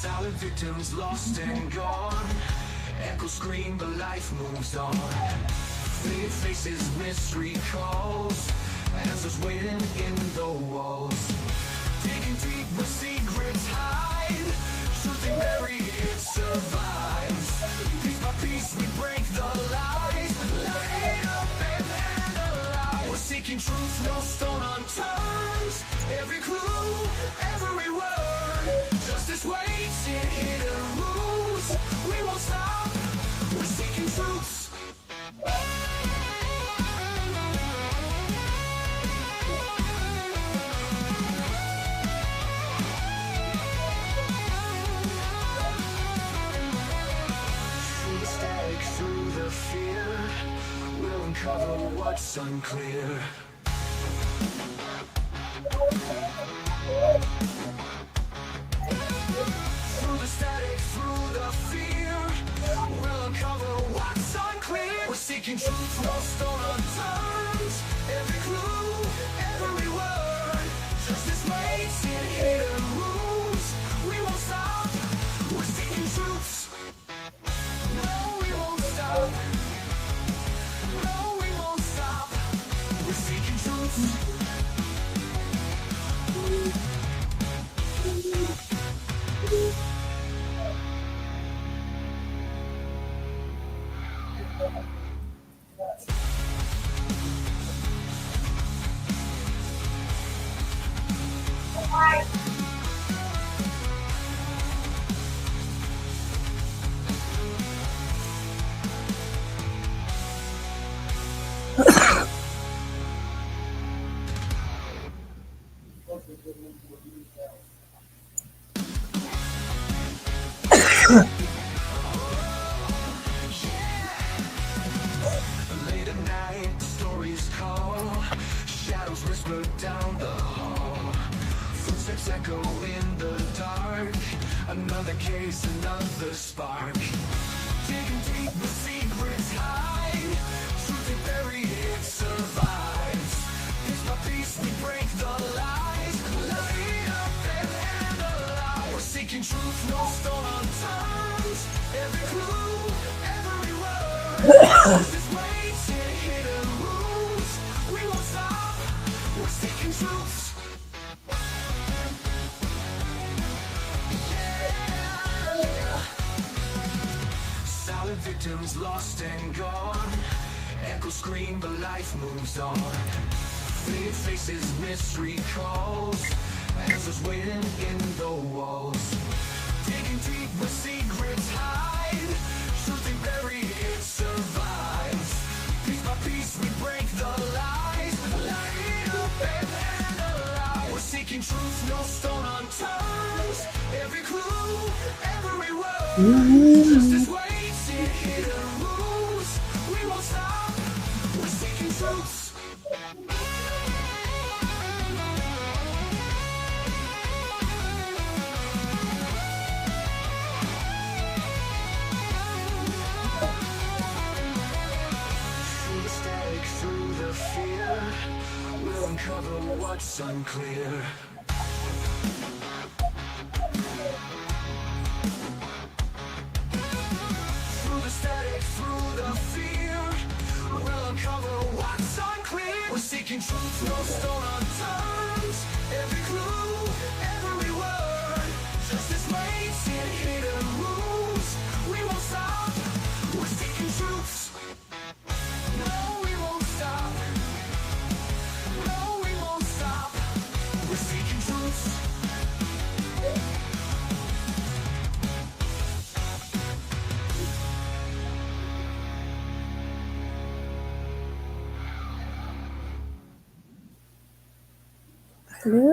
Silent victims lost and gone. Echoes scream, but life moves on. Faded faces, mystery calls. Answers waiting in the walls. Digging deep where secrets hide. Truth they bury, it survives. Piece by piece we break the lies. Light up and analyze. We're seeking truth, no stone unturned. Every clue, every word. Justice waits in hidden roots. We won't stop, we're seeking truths. Through the static, through the fear, we'll uncover what's unclear. Through the static, through the fear, we'll uncover what's unclear. We're seeking truth, no stone unturned. Every clue, every word. Justice waits in hidden rooms. We won't stop, we're seeking truths. No, we won't stop. No, we won't stop. We're seeking truths. Late at night, stories call. Shadows whisper down the hall. Footsteps echo in the dark. Another case, another spark. Digging deep where secrets hide. Truth they bury, it survives. Piece by piece we break the lies. Light up and analyze. We're seeking truth, no stone unturned. Every clue, every word. This waits in hidden rooms. We won't stop, we're seeking truths. Silent victims lost and gone. Echoes scream, but life moves on. Faded faces, mystery calls. Answers waiting in the walls. Digging deep where secrets hide. Truth they bury, it survives. Piece by piece we break the lies. Light up and analyze. We're seeking truth, no stone unturned. Every clue, every word. Justice waits in hidden rooms. We won't stop, we're seeking truths. Through the static, through the fear, we'll uncover what's unclear. Through the static, through the fear, we'll uncover what's unclear. We're seeking truth, no stone unturned. Every clue, every word. Justice waits in hidden rooms. We won't stop, we're seeking truths. No, we won't stop. No, we won't stop. We're seeking truths. Hello.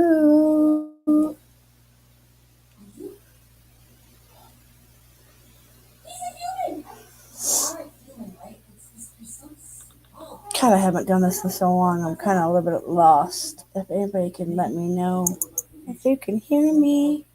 God, I haven't done this in so long. I'm kind of a little bit lost. If anybody can let me know if you can hear me.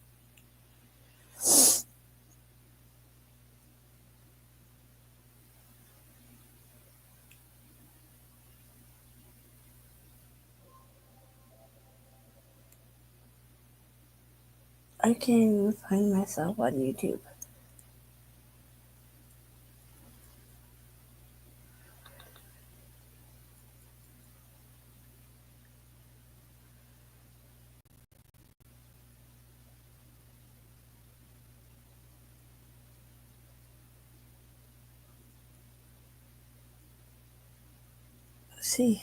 I can't even find myself on YouTube. Let's see.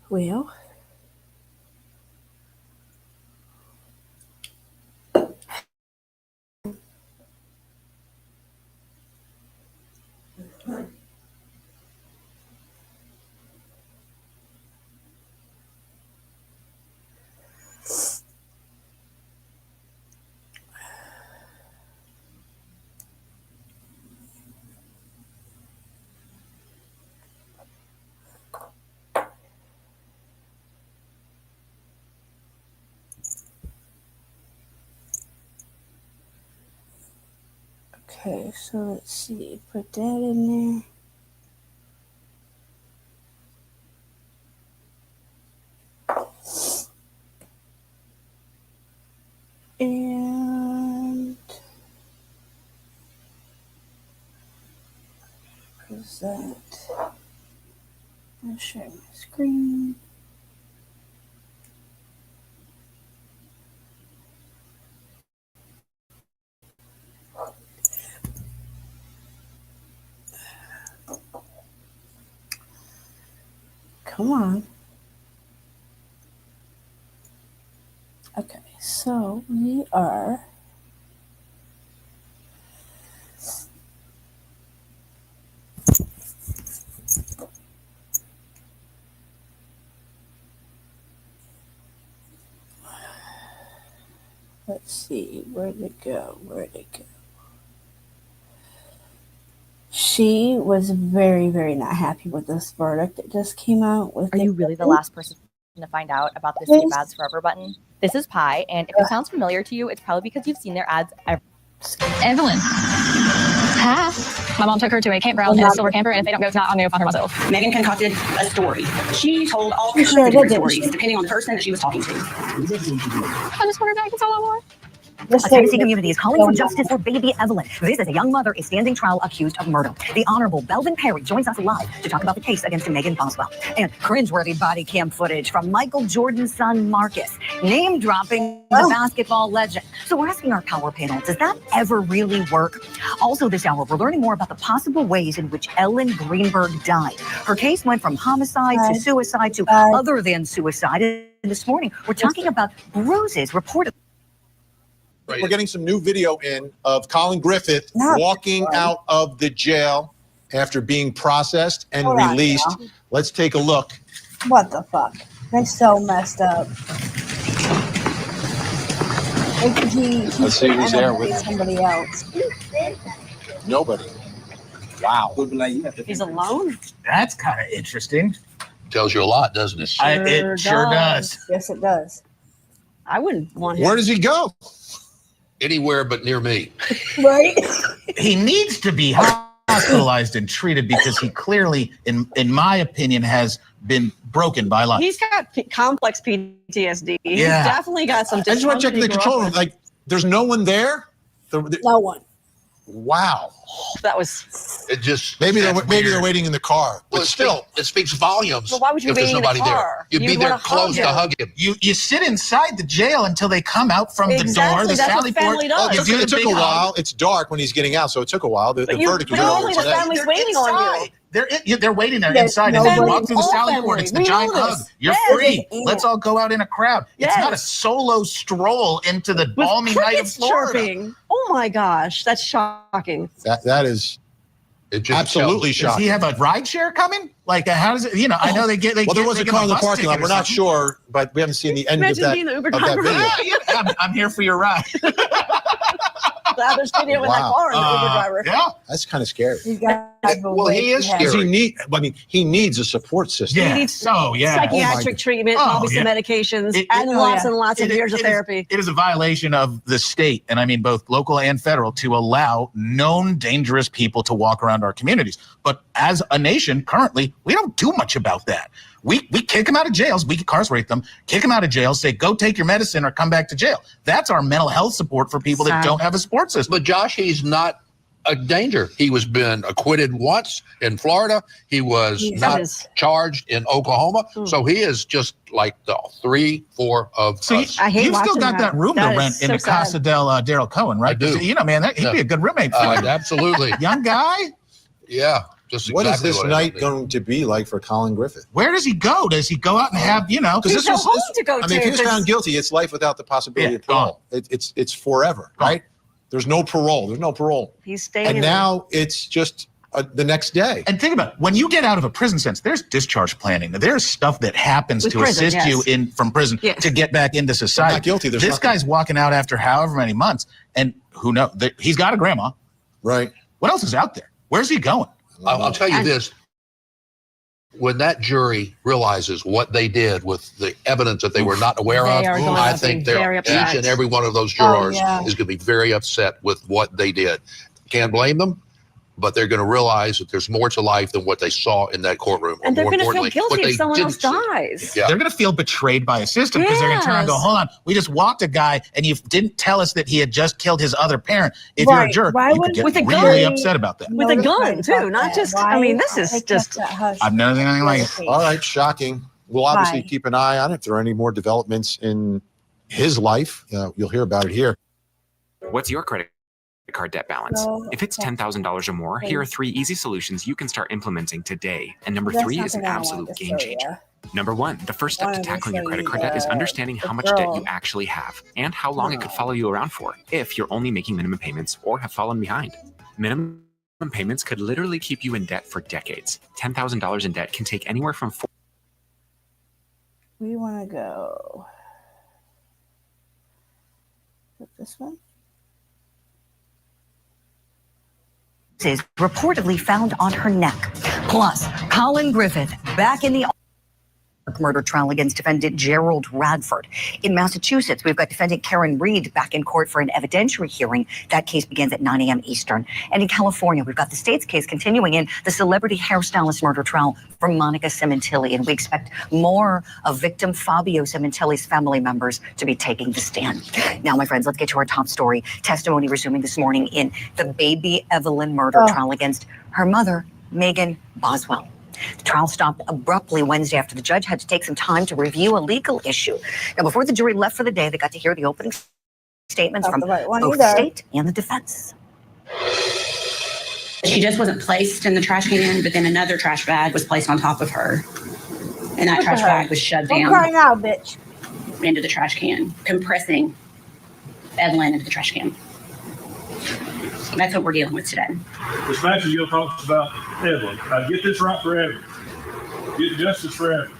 Well, okay, so let's see. Put that in there. And present. I'll share my screen. Come on. Okay, so we are let's see, where'd it go? She was very, very not happy with this verdict that just came out. Are you really the last person to find out about the Skip Ads Forever button? This is Pi, and if it sounds familiar to you, it's probably because you've seen their ads every. Evelyn. Hi. My mom took her to a campground in a silver camper, and if they don't go tonight, I'm going to find her myself. Megan concocted a story. She told all kinds of different stories, depending on the person that she was talking to. I just wanted to make it all I want. A Tennessee community is calling for justice for baby Evelyn. This is a young mother is standing trial accused of murder. The Honorable Belvin Perry joins us live to talk about the case against Megan Boswell. And cringeworthy body cam footage from Michael Jordan's son Marcus, name dropping the basketball legend. So we're asking our power panel, does that ever really work? Also this hour, we're learning more about the possible ways in which Ellen Greenberg died. Her case went from homicide to suicide to other than suicide. And this morning, we're talking about bruises reported. We're getting some new video in of Colin Griffith walking out of the jail after being processed and released. Let's take a look. What the fuck? That's so messed up. Let's see who's there with somebody else. Nobody. Wow. He's alone? That's kind of interesting. Tells you a lot, doesn't it? It sure does. Yes, it does. I wouldn't want him. Where does he go? Anywhere but near me. Right? He needs to be hospitalized and treated because he clearly, in my opinion, has been broken by life. He's got complex PTSD. Yeah. He's definitely got some. I just want to check the control room. Like, there's no one there? No one. Wow. That was. It just Maybe they're waiting in the car. But still, it speaks volumes. Well, why would you if be there's waiting in the nobody car? there? You'd be You'd there wanna close hug to him. hug him. You sit inside the jail until they come out from the door. Exactly, The that's what Sally family Port. does. You do It the took big a hug. while. It's dark when he's getting out, so it took a while. The verdict was only earlier the today. family's waiting on you. They're waiting there Yes, inside. no As you one- walk through the all Sally Port, family. it's the We giant know hug. this. You're Yes. free. Yeah. Let's all go out in a crowd. It's not a Yes. solo stroll into the balmy night of Crickets Florida. chirping. Oh my gosh, that's shocking. That is It just absolutely Does shocking. he have a ride share coming? Like, how does it, I know they get, Well, there was they a give car in the bus parking lot. ticket or We're not something. sure, but we haven't seen the end Imagine of being the Uber that driver. video. I'm here for your ride. Now there's video in that Wow. car and the Uber driver. Yeah. That's kind of scary. These guys will Well, he wait is to have- scary. He needs a support system. Yeah. needs So, yeah. Psychiatric treatment, Oh, probably some yeah. medications, It- and it- lots and lots of It- years of it is- therapy. It is a violation of the state, and I mean both local and federal, to allow known dangerous people to walk around our communities. But as a nation, currently, we don't do much about that. We kick them out of jails. We incarcerate them, kick them out of jail, say, go take your medicine or come back to jail. That's our mental health support for people that don't have a support system. But Josh, he's not a danger. He was been acquitted once in Florida. He was not charged in Oklahoma. So he is just like the 3-4 of So us. you've still got that room to rent in the Casa del Daryl Cohen, right? I do. You know, man, he'd be a good roommate for you. Absolutely. Young guy. Yeah. Just What is exactly this what I night did. going to be like for Colin Griffith? Where does he go? Does he go out and have, Because There's no home to go I mean, if to, he was 'cause- found guilty, it's life without the possibility of parole. It's forever, right? There's no parole. There's no parole. He's staying. And now it's just the next day. And think about it. When you get out of a prison sentence, there's discharge planning. There's stuff that happens With to prison, assist you yes. from prison Yes. to get back into society. not guilty, there's This nothing. guy's walking out after however many months, and who knows? He's got a grandma. Right. What else is out there? Where's he going? I'll tell you this. When that jury realizes what they did with the evidence that they were not aware They are of, going I to think be very each upset. and every one of those Oh, jurors yeah. is going to be very upset with what they did. Can't blame them, but they're going to realize that there's more to life than what they saw in that courtroom. And they're more going to feel importantly, what guilty they if someone else didn't see. dies. Yeah. They're going to feel betrayed by a system because they're going to turn around and go, Yes. hold on, we just walked a guy and you didn't tell us that he had just killed his other parent. If you're a Right. jerk, Why you could would get With a really gun? upset about that. With a gun, notified too, about not that? just- Why I mean, this is they kept just- that hush? I've never seen anything like it. All right, shocking. We'll obviously Why? keep an eye on it. If there are any more developments in his life, you'll hear about it here. What's your credit card debt balance? So, If it's okay. $10,000 or more, here are 3 easy solutions you can start implementing today. And number That's 3 is an something I absolute wanted to game show changer. ya. Number 1, the first step to Wanted to tackling your show credit you card debt is the- understanding the how much debt you girl. actually have and how long it could follow you around for if you're only making minimum payments or have fallen behind. Minimum payments could literally keep you in debt for decades. $10,000 in debt can take anywhere from 4 We want to go with this one. Is reportedly found on her neck. Plus, Colin Griffith back in the murder trial against defendant Gerald Radford. In Massachusetts, we've got defendant Karen Reed back in court for an evidentiary hearing. That case begins at 9 a.m. Eastern. And in California, we've got the state's case continuing in the celebrity hairstylist murder trial for Monica Cementilli. And we expect more of victim Fabio Cementilli's family members to be taking the stand. Now, my friends, let's get to our top story. Testimony resuming this morning in the baby Evelyn murder trial against her mother, Megan Boswell. The trial stopped abruptly Wednesday after the judge had to take some time to review a legal issue. Now, before the jury left for the day, they got to hear the opening statements Not from the right one both the either. state and the defense. She just wasn't placed in the trash can, but then another trash bag was placed on top of her. And that Look trash at her. bag was shoved Don't down cry now, bitch. into the trash can, compressing Evelyn into the trash can. That's what we're dealing with today. This Maxwell talks about Evelyn. I get this right for Evelyn. Get justice for Evelyn.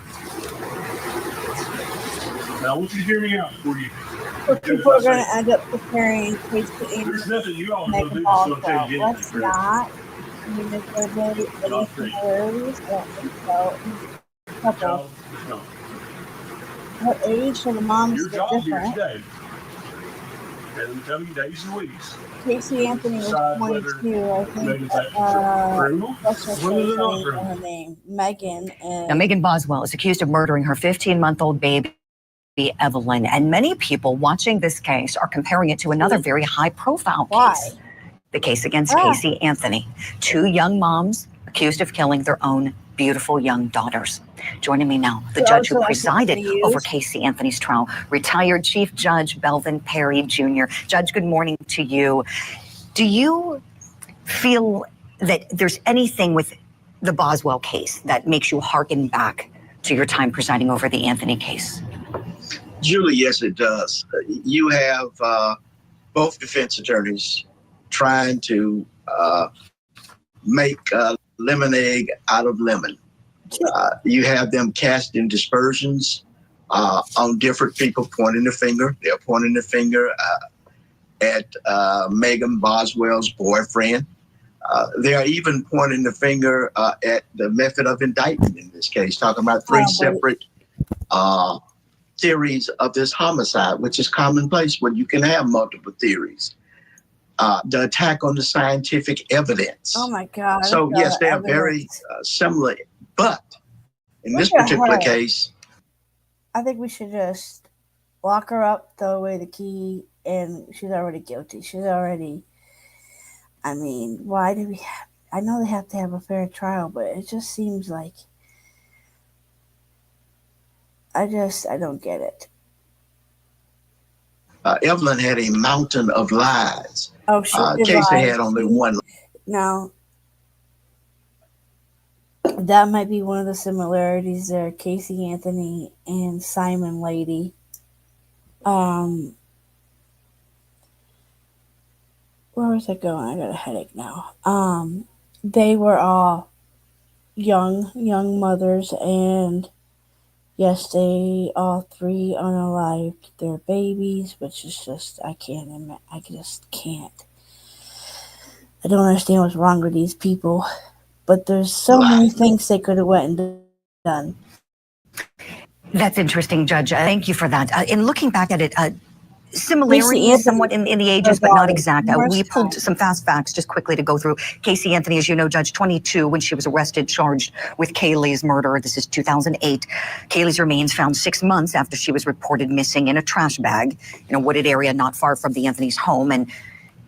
Now I want you to hear me out before you. But people are going to end up preparing case to There's nothing you all make know a do fall to take so it. let's not. I mean, if there really any similarities, I don't think so. Couple. No. What age are the moms Your get job here different? today. And in coming days and weeks. Casey Anthony was Decide 22, I think. Megan's criminal, What's her whether they're not name? criminal. Her name? Megan. And Now, Megan Boswell is accused of murdering her 15-month-old baby, Evelyn. And many people watching this case are comparing it to another very high-profile Why? case. The case against Ah. Casey Anthony. 2 young moms accused of killing their own beautiful young daughters. Joining me now, the So judge who also presided I can over use- Casey Anthony's trial, retired Chief Judge Belvin Perry Jr. Judge, good morning to you. Do you feel that there's anything with the Boswell case that makes you hearken back to your time presiding over the Anthony case? Julie, yes, it does. You have both defense attorneys trying to make lemonade out of lemon. You have them casting dispersions on different people, pointing the finger. They're pointing the finger at Megan Boswell's boyfriend. They are even pointing the finger at the method of indictment in this case, talking about three separate theories of this homicide, which is commonplace when you can have multiple theories. The attack on the scientific evidence. Oh my God. So yes, they are very similar, but in this particular case, I think we should just lock her up, throw away the key, and she's already guilty. She's already, I mean, why do we I know they have to have a fair trial, but it just seems like I don't get it. Evelyn had a mountain of lies. Oh, she did Casey lie. had only one. Now, that might be one of the similarities there, Casey Anthony and Simon Lady. Where was I going? I got a headache now. They were all young mothers, and yes, they all three unalived their babies, which is just, I just can't. I don't understand what's wrong with these people, but there's so many things they could have went and done. That's interesting, Judge. Thank you for that. In looking back at it, similarities somewhat in the ages, but not exact. We pulled some fast facts just quickly to go through. Casey Anthony, as you know, Judge, 22 when she was arrested, charged with Kaylee's murder. This is 2008. Kaylee's remains found 6 months after she was reported missing in a trash bag in a wooded area not far from the Anthony's home. And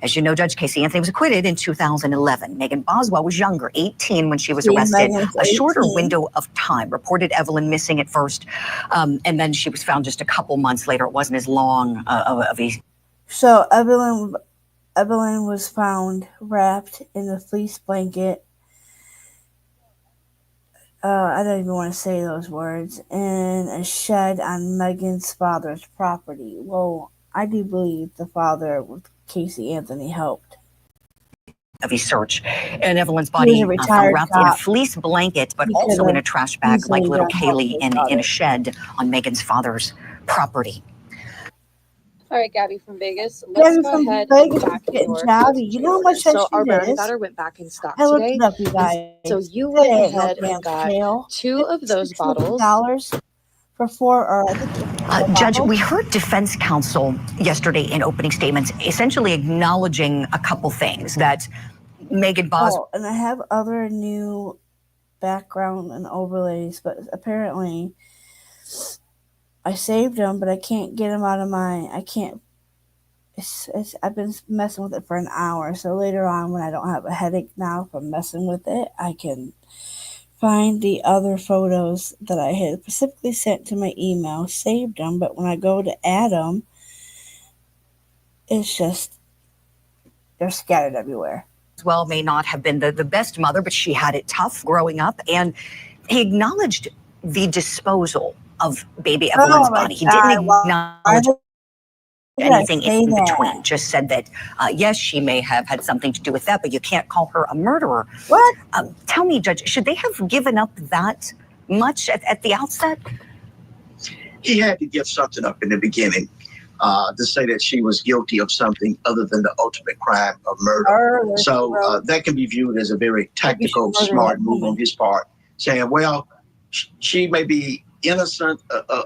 as you know, Judge, Casey Anthony was acquitted in 2011. Megan Boswell was younger, 18 when she was arrested. A shorter window of time. Reported Evelyn missing at first, and then she was found just a couple months later. It wasn't as long of a... So Evelyn was found wrapped in a fleece blanket. I don't even want to say those words. In a shed on Megan's father's property. Well, I do believe the father with Casey Anthony helped. Of his search. And Evelyn's body found wrapped in a fleece blanket, but also in a trash bag like little Kaylee in a shed on Megan's father's property. All right, Gabby from Vegas. Let's go ahead and back Gabby, you know how much so our granddaughter went back in stock today. Up, you guys. So you went ahead and got 2 of those bottles. For 4 or Judge, we heard defense counsel yesterday in opening statements essentially acknowledging a couple things that Megan Boswell. And I have other new background and overlays, but apparently I saved them, but I can't get them out of I can't. I've been messing with it for an hour, so later on when I don't have a headache now from messing with it, I can find the other photos that I had specifically sent to my email, saved them, but when I go to add them, it's just, they're scattered everywhere. Well, may not have been the best mother, but she had it tough growing up, and he acknowledged the disposal of baby Evelyn's body. He didn't acknowledge anything in between. Just said that, yes, she may have had something to do with that, but you can't call her a murderer. What? Tell me, Judge, should they have given up that much at the outset? He had to give something up in the beginning to say that she was guilty of something other than the ultimate crime of murder. So that can be viewed as a very tactical, smart move on his part, saying, well, she may be innocent of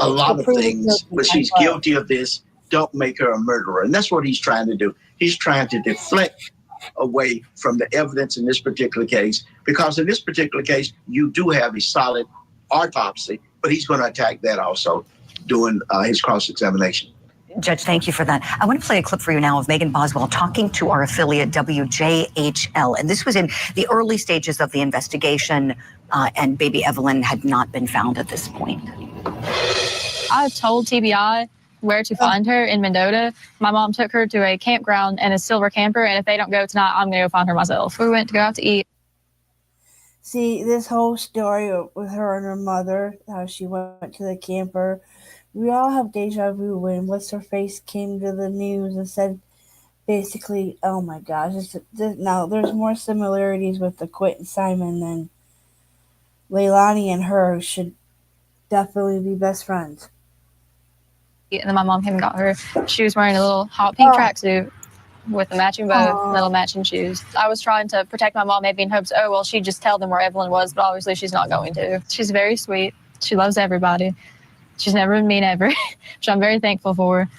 a lot of things, but she's guilty of this. Don't make her a murderer. And that's what he's trying to do. He's trying to deflect away from the evidence in this particular case, because in this particular case, you do have a solid autopsy, but he's going to attack that also during his cross-examination. Judge, thank you for that. I want to play a clip for you now of Megan Boswell talking to our affiliate WJHL. And this was in the early stages of the investigation, and baby Evelyn had not been found at this point. I told TBI where to find her in Mendota. My mom took her to a campground in a silver camper, and if they don't go tonight, I'm going to go find her myself. We went to go out to eat. See, this whole story with her and her mother, how she went to the camper, we all have deja vu when what's-her-face came to the news and said, basically, oh my gosh, now there's more similarities with the Quentin Simon than Leilani and her should definitely be best friends. and then my mom came and got her. She was wearing a little hot pink tracksuit with a matching bow, little matching shoes. I was trying to protect my mom, maybe in hopes, oh, well, she'd just tell them where Evelyn was, but obviously she's not going to. She's very sweet. She loves everybody. She's never been mean ever, which I'm very thankful for.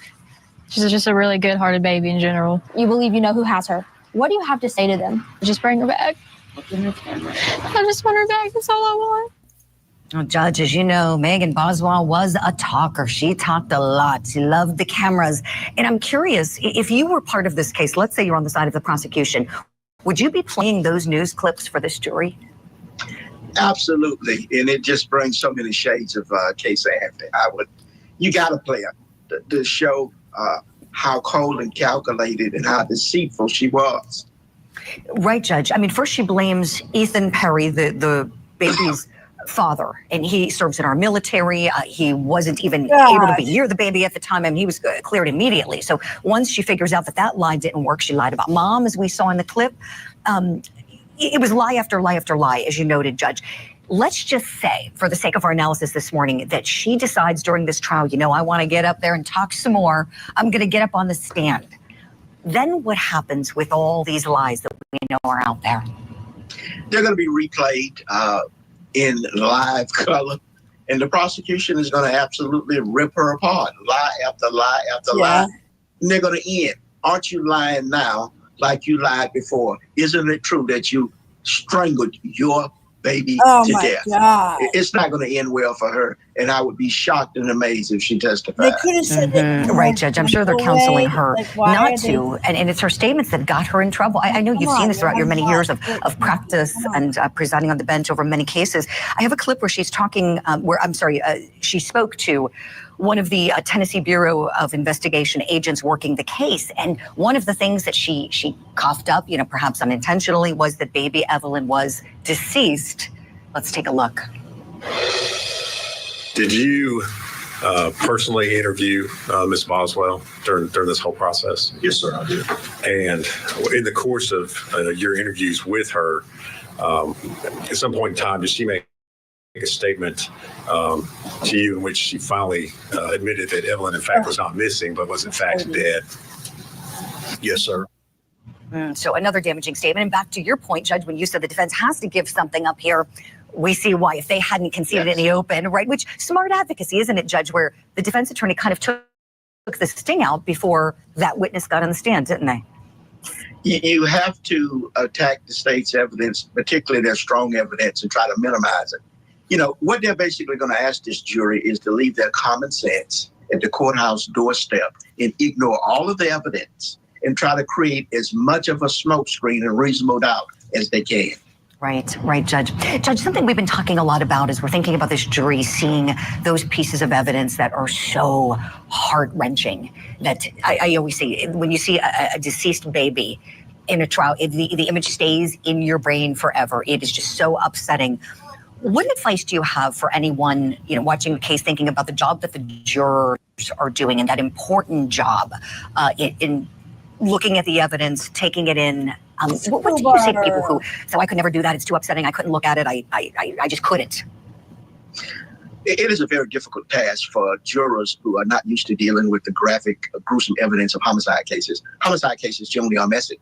She's just a really good-hearted baby in general. You believe you know who has her. What do you have to say to them? Just bring her back. I just want her back. That's all I want. Well, Judge, as you know, Megan Boswell was a talker. She talked a lot. She loved the cameras. And I'm curious, if you were part of this case, let's say you're on the side of the prosecution, would you be playing those news clips for this jury? Absolutely. And it just brings so many shades of Casey Anthony. You got to play it to show how cold and calculated and how deceitful she was. Right, Judge. I mean, first she blames Ethan Perry, the baby's father, and he serves in our military. He wasn't even able to be near the baby at the time. I mean, he was cleared immediately. So once she figures out that lie didn't work, she lied about mom, as we saw in the clip. It was lie after lie after lie, as you noted, Judge. Let's just say, for the sake of our analysis this morning, that she decides during this trial, I want to get up there and talk some more. I'm going to get up on the stand. Then what happens with all these lies that we know are out there? They're going to be replayed in live color, and the prosecution is going to absolutely rip her apart, lie after lie after lie. And they're going to end. Aren't you lying now like you lied before? Isn't it true that you strangled your baby to death? God. It's not going to end well for her, and I would be shocked and amazed if she testified. They could have said that. Right, Judge. I'm sure they're counseling her not to, and it's her statements that got her in trouble. I know you've seen this throughout your many years of practice and presiding on the bench over many cases. I have a clip where she's talking, she spoke to one of the Tennessee Bureau of Investigation agents working the case. And one of the things that she coughed up, perhaps unintentionally, was that baby Evelyn was deceased. Let's take a look. Did you personally interview Ms. Boswell during this whole process? Yes, sir, I did. And in the course of your interviews with her, at some point in time, did she make a statement to you in which she finally admitted that Evelyn, in fact, was not missing, but was in fact dead? Yes, sir. So another damaging statement. And back to your point, Judge, when you said the defense has to give something up here, we see why. If they hadn't conceded in the open, right? Which smart advocacy, isn't it, Judge, where the defense attorney kind of took the sting out before that witness got on the stand, didn't they? You have to attack the state's evidence, particularly their strong evidence, and try to minimize it. What they're basically going to ask this jury is to leave their common sense at the courthouse doorstep and ignore all of the evidence and try to create as much of a smokescreen and reasonable doubt as they can. Right, Judge. Judge, something we've been talking a lot about is we're thinking about this jury seeing those pieces of evidence that are so heart-wrenching that I always say, when you see a deceased baby in a trial, the image stays in your brain forever. It is just so upsetting. What advice do you have for anyone, watching the case, thinking about the job that the jurors are doing and that important job in looking at the evidence, taking it in? What do you say to people who say, I could never do that, it's too upsetting, I couldn't look at it, I just couldn't? It is a very difficult task for jurors who are not used to dealing with the graphic, gruesome evidence of homicide cases. Homicide cases generally are messy.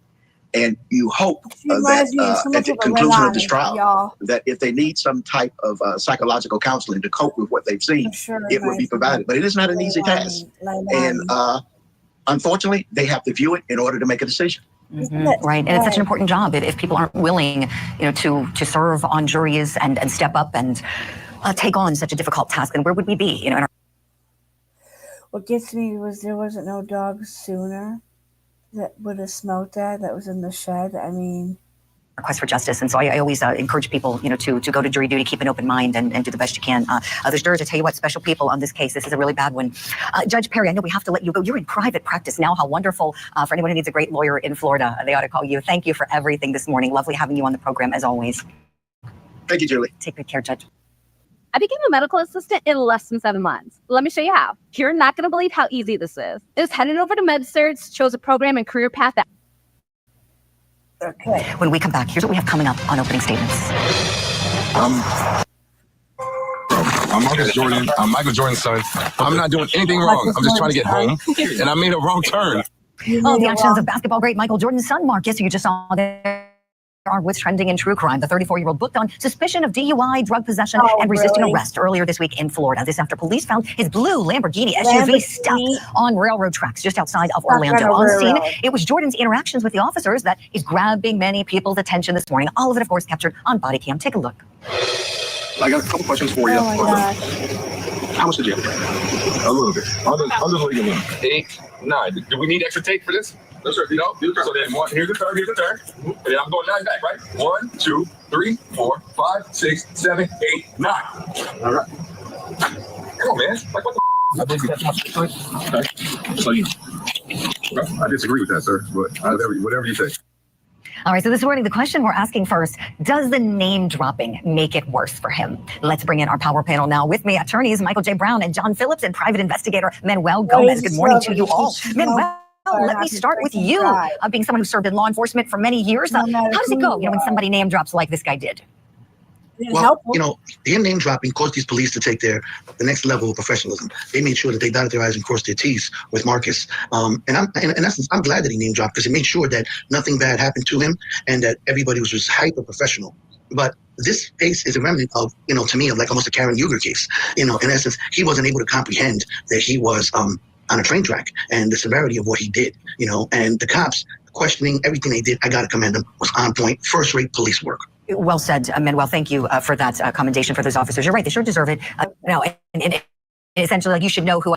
And you hope that at the conclusion of this trial, that if they need some type of psychological counseling to cope with what they've seen, it will be provided. But it is not an easy task. And unfortunately, they have to view it in order to make a decision. Right. And it's such an important job. If people aren't willing, to serve on juries and step up and take on such a difficult task, then where would we be? What gets me was there wasn't no dog sooner that would have smelled that was in the shed. I mean, request for justice. And so I always encourage people, to go to jury duty, keep an open mind and do the best you can. There's jurors, I tell you what, special people on this case. This is a really bad one. Judge Perry, I know we have to let you go. You're in private practice now. How wonderful. For anyone who needs a great lawyer in Florida, they ought to call you. Thank you for everything this morning. Lovely having you on the program as always. Thank you, Julie. Take good care, Judge. I became a medical assistant in less than 7 months. Let me show you how. You're not going to believe how easy this is. Just headed over to MedCerts, chose a program and career path that... Okay. When we come back, here's what we have coming up on opening statements. I'm Marcus Jordan. I'm Michael Jordan's son. I'm not doing anything wrong. I'm just trying to get home, and I made a wrong turn. Oh, the actions of basketball great Michael Jordan's son, Marcus, who you just saw there. Are what's trending in true crime. The 34-year-old booked on suspicion of DUI, drug possession, and resisting arrest earlier this week in Florida. This after police found his blue Lamborghini SUV stuck on railroad tracks just outside of Orlando. On scene, it was Jordan's interactions with the officers that is grabbing many people's attention this morning. All of it, of course, captured on body cam. Take a look. I got a couple questions for you. Oh my gosh. How much did you have? A little bit. Under the legal limit. 8, 9. Do we need extra tape for this? No, sir. You know, so then one, here's the third, and then I'm going 9 back, right? 1, 2, 3, 4, 5, 6, 7, 8, 9. All right. Come on, man. Like, what the I think you have too much time. Okay. So I disagree with that, sir, but whatever you say. All right, so this morning, the question we're asking first, does the name dropping make it worse for him? Let's bring in our power panel now. With me, attorneys Michael J. Brown and John Phillips and private investigator Manuel Gomez. Good morning to you all. Manuel, let me start with you, being someone who served in law enforcement for many years. How does it go, when somebody name drops like this guy did? Well, him name dropping caused these police to take the next level of professionalism. They made sure that they dotted their I's and crossed their T's with Marcus. And in essence, I'm glad that he name dropped because it made sure that nothing bad happened to him and that everybody was just hyper professional. But this case is a remnant of, to me, of like almost a Karen Uger case. In essence, he wasn't able to comprehend that he was on a train track and the severity of what he did, and the cops questioning everything they did. I got to commend them, was on point, first-rate police work. Well said, Manuel. Thank you for that commendation for those officers. You're right; they sure deserve it. And essentially, like, you should know who.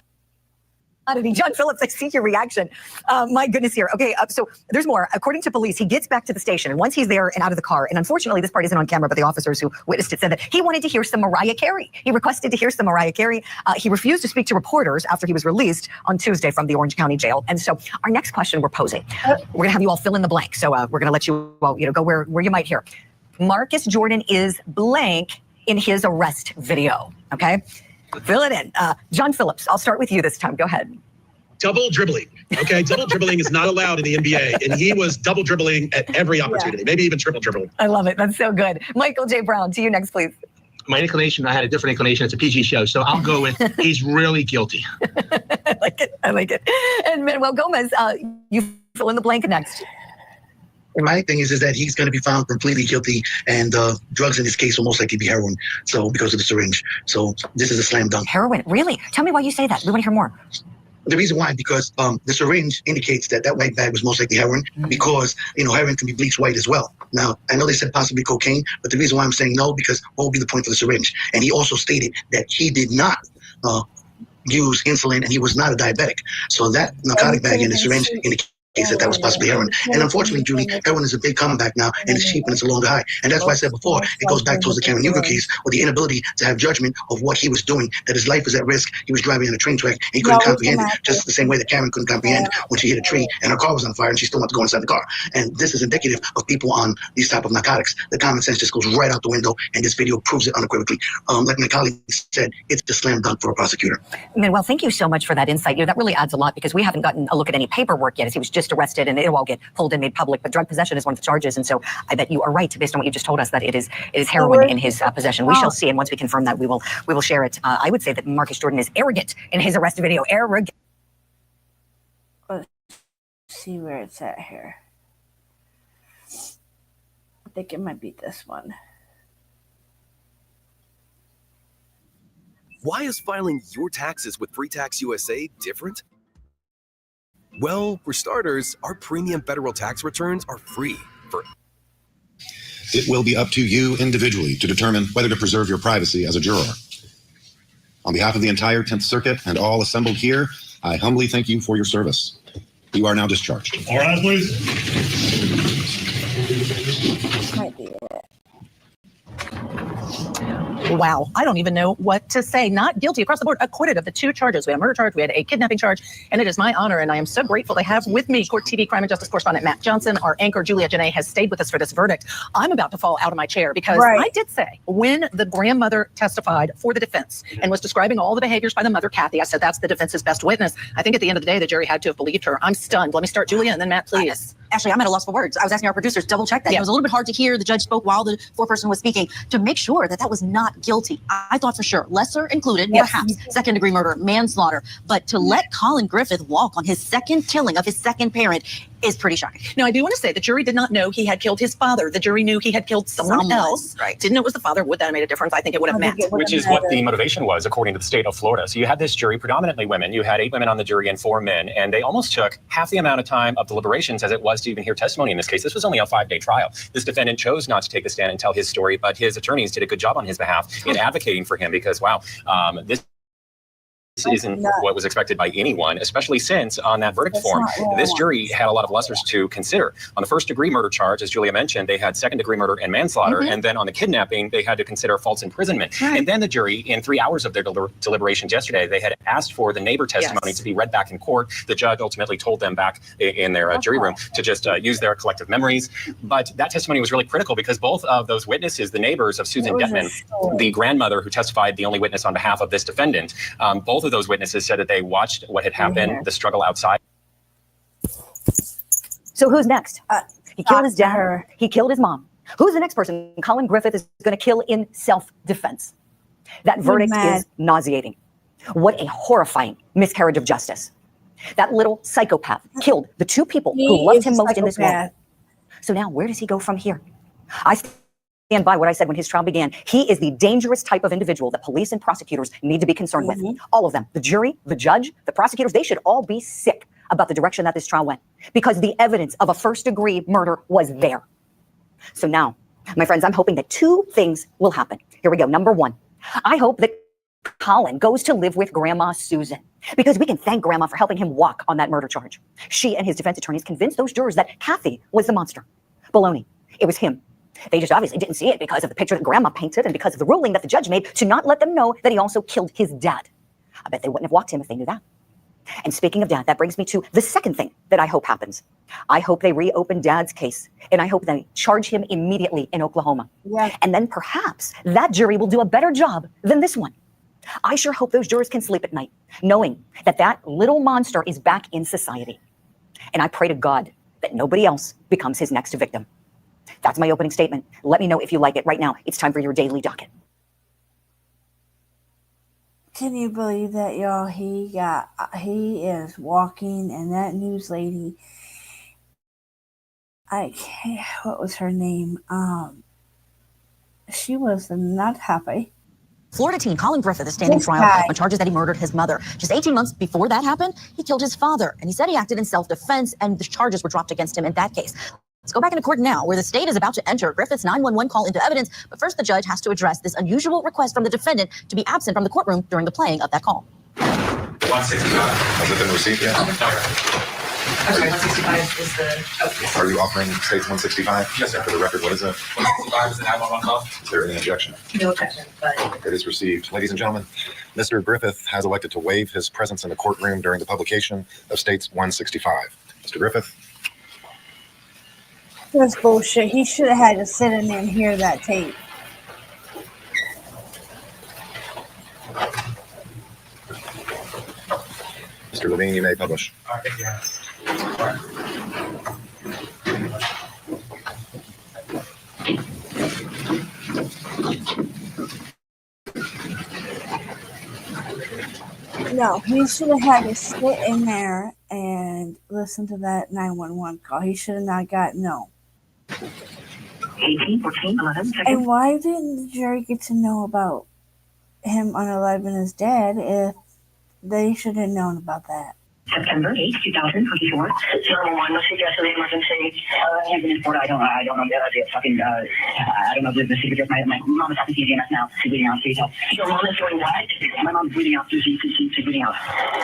John Phillips, I see your reaction. My goodness here. Okay, so there's more. According to police, he gets back to the station, and once he's there and out of the car, and unfortunately this part isn't on camera, but the officers who witnessed it said that he wanted to hear some Mariah Carey. He requested to hear some Mariah Carey. He refused to speak to reporters after he was released on Tuesday from the Orange County Jail. And so our next question we're posing, we're going to have you all fill in the blank. So we're going to let you all, go where you might hear. Marcus Jordan is blank in his arrest video. Okay, fill it in. John Phillips, I'll start with you this time. Go ahead. Double dribbling. Okay, double dribbling is not allowed in the NBA, and he was double dribbling at every opportunity, maybe even triple dribbling. I love it. That's so good. Michael J. Brown, to you next, please. My inclination, I had a different inclination. It's a PG show, so I'll go with he's really guilty. I like it. And Manuel Gomez, you fill in the blank next. My thing is that he's going to be found completely guilty, and drugs in this case will most likely be heroin. So because of the syringe, so this is a slam dunk. Heroin, really? Tell me why you say that. We want to hear more. The reason why, because the syringe indicates that white bag was most likely heroin, because heroin can be bleached white as well. Now I know they said possibly cocaine, but the reason why I'm saying no, because what would be the point for the syringe? And he also stated that he did not use insulin, and he was not a diabetic. So that narcotic bag in the syringe indicates that was possibly heroin. And unfortunately, Julie, heroin is a big comeback now, and it's cheap and it's a longer high. And that's why I said before, it goes back towards the Karen Uger case, with the inability to have judgment of what he was doing, that his life was at risk. He was driving on a train track, and he couldn't comprehend it, just the same way that Karen couldn't comprehend when she hit a tree and her car was on fire and she still wanted to go inside the car. And this is indicative of people on these type of narcotics. The common sense just goes right out the window, and this video proves it unequivocally. Like my colleague said, it's the slam dunk for a prosecutor. Manuel, thank you so much for that insight. That really adds a lot, because we haven't gotten a look at any paperwork yet, as he was just arrested, and it'll all get pulled and made public. But drug possession is one of the charges, and so I bet you are right, based on what you just told us, that it is heroin in his possession. We shall see, and once we confirm that, we will share it. I would say that Marcus Jordan is arrogant in his arrest video. Arrogant. Let's see where it's at here. I think it might be this one. Why is filing your taxes with Pre-Tax USA different? Well, for starters, our premium federal tax returns are free for. It will be up to you individually to determine whether to preserve your privacy as a juror. On behalf of the entire 10th Circuit and all assembled here, I humbly thank you for your service. You are now discharged. All right, please. Might be it. Wow, I don't even know what to say. Not guilty across the board, acquitted of the 2 charges. We had a murder charge, we had a kidnapping charge, and it is my honor, and I am so grateful to have with me Court TV crime and justice correspondent Matt Johnson. Our anchor Julia Janae has stayed with us for this verdict. I'm about to fall out of my chair, because I did say, when the grandmother testified for the defense and was describing all the behaviors by the mother, Kathy, I said that's the defense's best witness. I think at the end of the day, the jury had to have believed her. I'm stunned. Let me start, Julia, and then Matt, please. Ashley, I'm at a loss for words. I was asking our producers, double check that. It was a little bit hard to hear. The judge spoke while the foreperson was speaking to make sure that that was not guilty. I thought for sure, lesser included, perhaps second degree murder, manslaughter. But to let Colin Griffith walk on his second killing of his second parent is pretty shocking. Now, I do want to say the jury did not know he had killed his father. The jury knew he had killed someone else. Right. Didn't know it was the father. Would that have made a difference? I think it would have mattered. Which is what the motivation was, according to the state of Florida. So you had this jury, predominantly women. You had 8 women on the jury and 4 men, and they almost took half the amount of time of deliberations as it was to even hear testimony in this case. This was only a 5-day trial. This defendant chose not to take the stand and tell his story, but his attorneys did a good job on his behalf in advocating for him because, wow, this isn't what was expected by anyone, especially since on that verdict form, this jury had a lot of lessers to consider. On the first degree murder charge, as Julia mentioned, they had second degree murder and manslaughter. And then on the kidnapping, they had to consider false imprisonment. And then the jury, in 3 hours of their deliberations yesterday, they had asked for the neighbor testimony to be read back in court. The judge ultimately told them back in their jury room to just use their collective memories. But that testimony was really critical because both of those witnesses, the neighbors of Susan Detman, the grandmother who testified, the only witness on behalf of this defendant, both of those witnesses said that they watched what had happened, the struggle outside. So who's next? He killed his dad. He killed his mom. Who's the next person Colin Griffith is going to kill in self-defense? That verdict is nauseating. What a horrifying miscarriage of justice. That little psychopath killed the 2 people who loved him most in this world. So now where does he go from here? I stand by what I said when his trial began. He is the dangerous type of individual that police and prosecutors need to be concerned with. All of them, the jury, the judge, the prosecutors, they should all be sick about the direction that this trial went because the evidence of a first degree murder was there. So now, my friends, I'm hoping that 2 things will happen. Here we go. Number 1, I hope that Colin goes to live with Grandma Susan because we can thank Grandma for helping him walk on that murder charge. She and his defense attorneys convinced those jurors that Kathy was the monster. Baloney. It was him. They just obviously didn't see it because of the picture that Grandma painted and because of the ruling that the judge made to not let them know that he also killed his dad. I bet they wouldn't have walked him if they knew that. And speaking of dad, that brings me to the second thing that I hope happens. I hope they reopen Dad's case, and I hope they charge him immediately in Oklahoma. And then perhaps that jury will do a better job than this one. I sure hope those jurors can sleep at night, knowing that that little monster is back in society. And I pray to God that nobody else becomes his next victim. That's my opening statement. Let me know if you like it. Right now, it's time for your daily docket. Can you believe that, y'all? He is walking, and that news lady, what was her name? She was not happy. Florida teen Colin Griffith is standing trial on charges that he murdered his mother. Just 18 months before that happened, he killed his father, and he said he acted in self-defense, and the charges were dropped against him in that case. Let's go back into court now, where the state is about to enter Griffith's 911 call into evidence, but first the judge has to address this unusual request from the defendant to be absent from the courtroom during the playing of that call. 165. Has it been received yet? Okay, 165 is the... Are you offering states 165? Yes, sir. For the record, what is it? 165 is the 911 call. Is there any objection? No objection, but... It is received. Ladies and gentlemen, Mr. Griffith has elected to waive his presence in the courtroom during the publication of states 165. Mr. Griffith? That's bullshit. He should have had to sit in there and hear that tape. Mr. Levine, you may publish. All right, thank you. No, he should have had to sit in there and listen to that 911 call. He should have not got no. 18, 14, 11, second. And why didn't the jury get to know about him unaliving his dad if they should have known about that? September 8, 2024. 011, let's suggest an emergency. I don't know the idea. Fucking, I don't know the secret of my mom is talking to CGMS now. She's bleeding out. Please help. Your mom is doing what? My mom's bleeding out. She's bleeding out.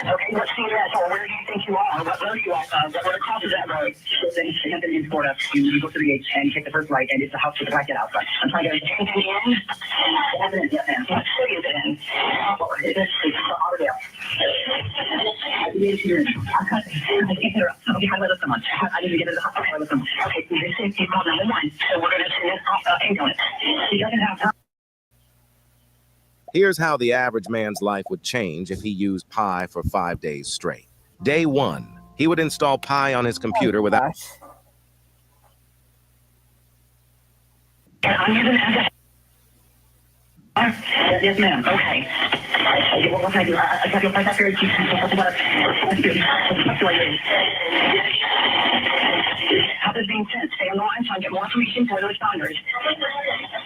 Okay, let's see that. So where do you think you are? Where are you at? Where crosses that road? Then in Florida, you go to the gates and you take the first right, and it's a house with a blanket outside. I'm trying to get anything in. Evidence, yes, ma'am. What city is it in? It's Lauderdale. I need to highlight someone. I need to get in the hospital with someone. Okay, this is call number 1. So we're going to send an ambulance. He doesn't have time. Here's how the average man's life would change if he used Pi for 5 days straight. Day 1, he would install Pi on his computer without... I'm using it as yes, ma'am. Okay. What can I do? I got your price after you. How this being sent? Stay on the line so I can get more information for the responders.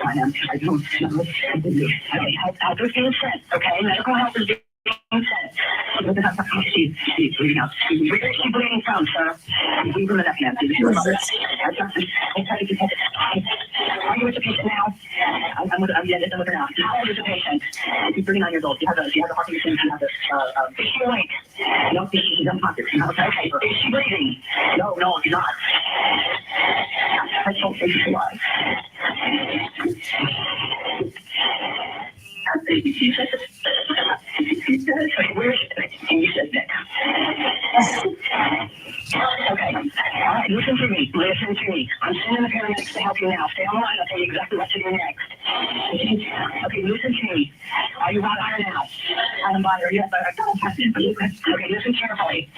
I don't know. Okay, how this being sent? Okay, medical help is being sent. She's bleeding out. Where is she bleeding from, sir? We from the left hand. Are you with the patient now? I'm with her now. How old is the patient? She's 39 years old. She has a heart condition. She has is she awake? No, she's unconscious. Okay. Is she breathing? No, she's not. I don't think she's alive. She said, where is she? You said that. Okay. All right. Listen to me. I'm sending the paramedics to help you now. Stay on the line. I'll tell you exactly what to do next. Okay. Listen to me. Are you by her now? I am by her. Yes. I don't have to. Okay. Listen carefully.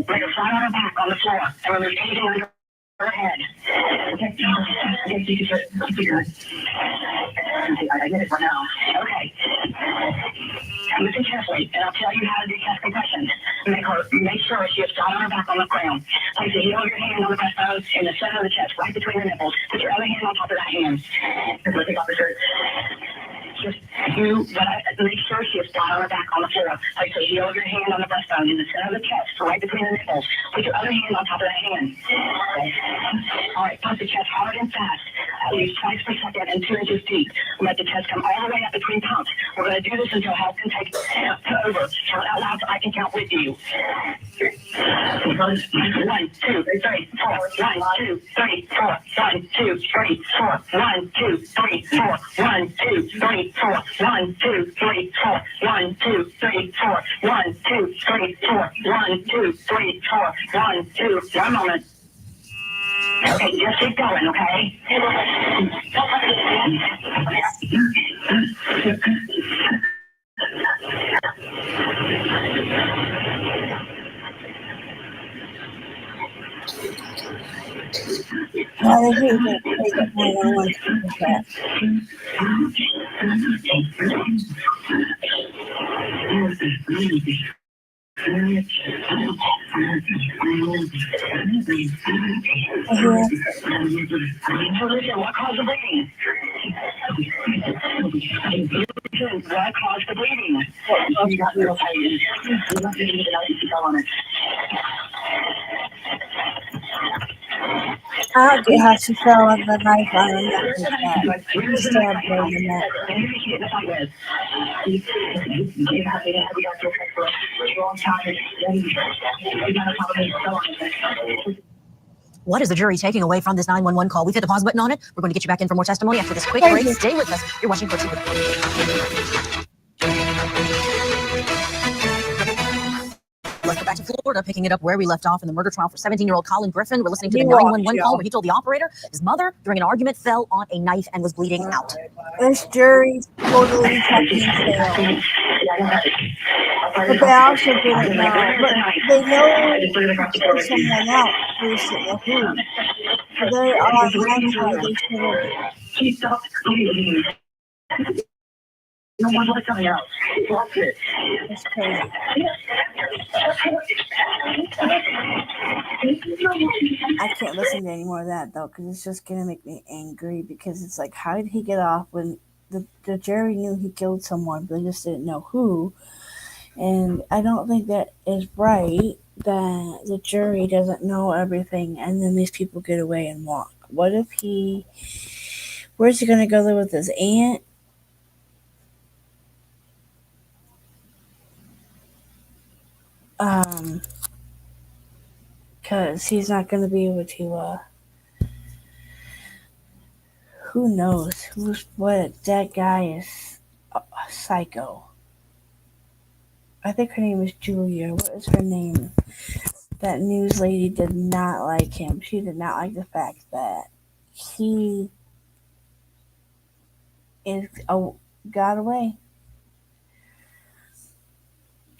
Lay her flat on her back on the floor and remove anything under her head. Okay. I get it for now. Okay. Listen carefully, and I'll tell you how to do chest compressions. Make sure she is flat on her back on the ground. Place the heel of your hand on the breastbone in the center of the chest, right between the nipples. Put your other hand on top of that hand. Just make sure she is flat on her back on the floor. Place the heel of your hand on the breastbone in the center of the chest, right between the nipples. Put your other hand on top of that hand. All right, pump the chest hard and fast, at least twice per second and 2 inches deep. Let the chest come all the way up between pumps. We're going to do this until help can take over. Shout out loud so I can count with you. 1, 2, 3, 4. 1, 2, 3, 4. 1, 2, 3, 4. 1, 2, 3, 4. 1, 2, 3, 4. 1, 2, 3, 4. 1, 2, 3, 4. 1, 2, 3, 4. 1, 2, 3, 4. 1, 2. 1 moment. Okay, just keep going, okay? Well, they hate that. They get 911 with that. What caused the bleeding? What caused the bleeding? You got real tight. You don't need to know if you go on it. I don't get how she fell on the knife on her neck like that. She stabbed her in the neck. What is the jury taking away from this 911 call? We've hit the pause button on it. We're going to get you back in for more testimony after this quick break. Stay with us. You're watching Court TV. Let's go back to Florida, picking it up where we left off in the murder trial for 17-year-old Colin Griffin. We're listening to the 911 call where he told the operator his mother, during an argument, fell on a knife and was bleeding out. This jury's totally fucking failed. But they also didn't know. But they know there's someone else. They just didn't know who. So they automatically She stopped bleeding. No one was coming out. That's it. That's crazy. I can't listen to any more of that though, because it's just gonna make me angry. Because it's like, how did he get off when the jury knew he killed someone, but they just didn't know who? And I don't think that is right. That the jury doesn't know everything, and then these people get away and walk. What if where's he gonna go live with his aunt? Because he's not going to be able to, who knows that guy is a psycho. I think her name is Julia. What is her name? That news lady did not like him. She did not like the fact that he got away.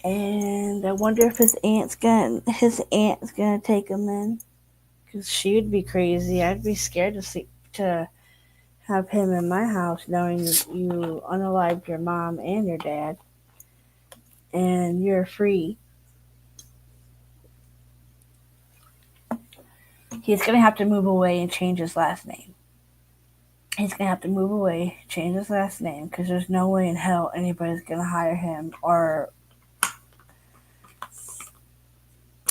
And I wonder if his aunt's gonna take him in, because she would be crazy. I'd be scared to have him in my house knowing you unalived your mom and your dad, and you're free. He's going to have to move away and change his last name. He's going to have to move away, change his last name, because there's no way in hell anybody's going to hire him. Or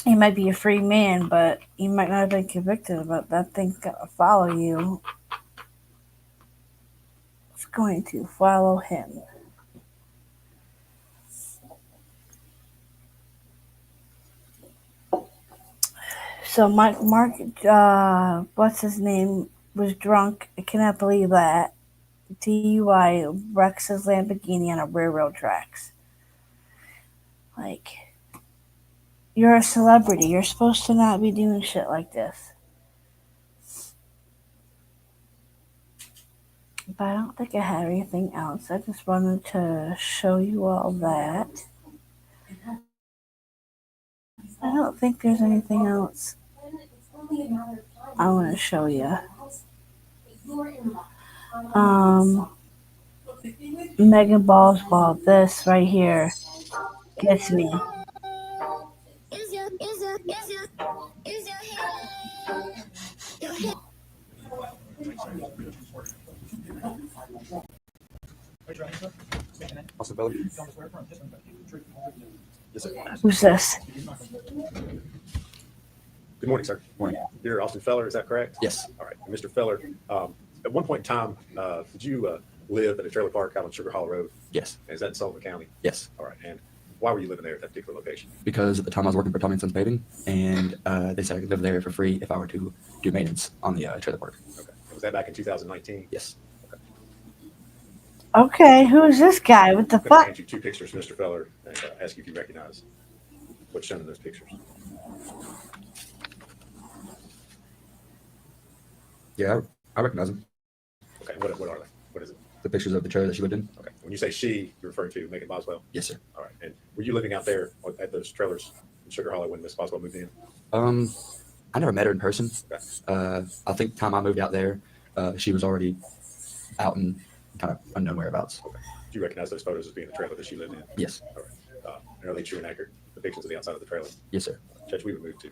he might be a free man, but he might not have been convicted, but that thing's going to follow you. It's going to follow him. So Mark, what's his name, was drunk. I cannot believe that. DUI, wrecks his Lamborghini on a railroad tracks. Like, you're a celebrity. You're supposed to not be doing shit like this. But I don't think I have anything else. I just wanted to show you all that. I don't think there's anything else I want to show you. Megan Boswell, this right here gets me. Who's this? Good morning, sir. Morning. You're Austin Feller, is that correct? Yes. All right. Mr. Feller, at one point in time, did you live in a trailer park out on Sugar Hollow Road? Yes. Is that in Sullivan County? Yes. All right. And why were you living there at that particular location? Because at the time I was working for Tommy & Sons Paving, and they said I could live there for free if I were to do maintenance on the trailer park. Okay. Was that back in 2019? Yes. Okay, who is this guy? What the I'm going to fuck? hand you two pictures, Mr. Feller, and ask you if you recognize what's shown in those pictures. Yeah, I recognize him. Okay. What are they? What is it? The pictures of the trailer that she lived in. Okay. When you say she, you're referring to Megan Boswell? Yes, sir. All right. And were you living out there at those trailers in Sugar Hollow when Miss Boswell moved in? I never met her in person. Okay. I think the time I moved out there, she was already out in kind of unknown whereabouts. Okay. Do you recognize those photos as being the trailer that she lived in? Yes. All right. And are they true and accurate depictions of the outside of the trailer? Yes, sir. Judge, we would move to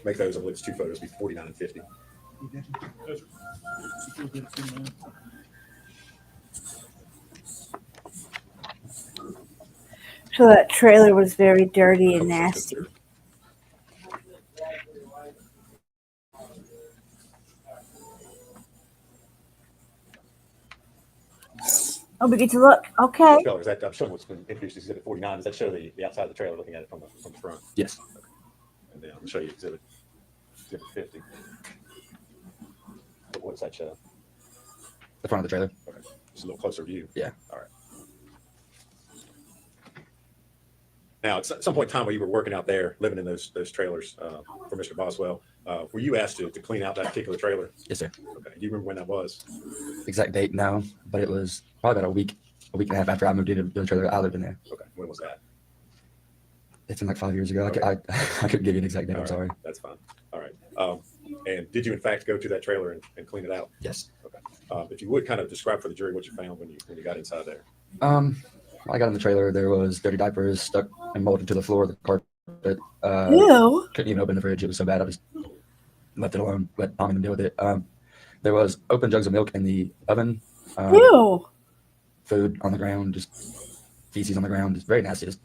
make those, I believe it's two photos, be 49 and 50. So that trailer was very dirty and nasty. Oh, we get to look. Okay. Feller, is that, I'm showing what's been introduced as Exhibit 49. Does that show the outside of the trailer looking at it from the front? Yes. Okay. And then I'll show you Exhibit 50. What does that show? The front of the trailer. Okay. Just a little closer view. Yeah. All right. Now, at some point in time while you were working out there, living in those trailers for Mr. Boswell, were you asked to clean out that particular trailer? Yes, sir. Okay. Do you remember when that was? Exact date, no, but it was probably about a week and a half after I moved into the trailer. I lived in there. Okay. When was that? It's been like 5 years ago. Okay. I couldn't give you an exact date. All I'm right. sorry. That's fine. All right. And did you in fact go to that trailer and clean it out? Yes. Okay. If you would kind of describe for the jury what you found when you got inside there. I got in the trailer. There was dirty diapers stuck and molded to the floor of the carpet. Ew. Couldn't even open the fridge. It was so bad. I just left it alone. Let Tommy deal with it. There was open jugs of milk in the oven. Ew. Food on the ground, just feces on the ground. Just very nasty. Just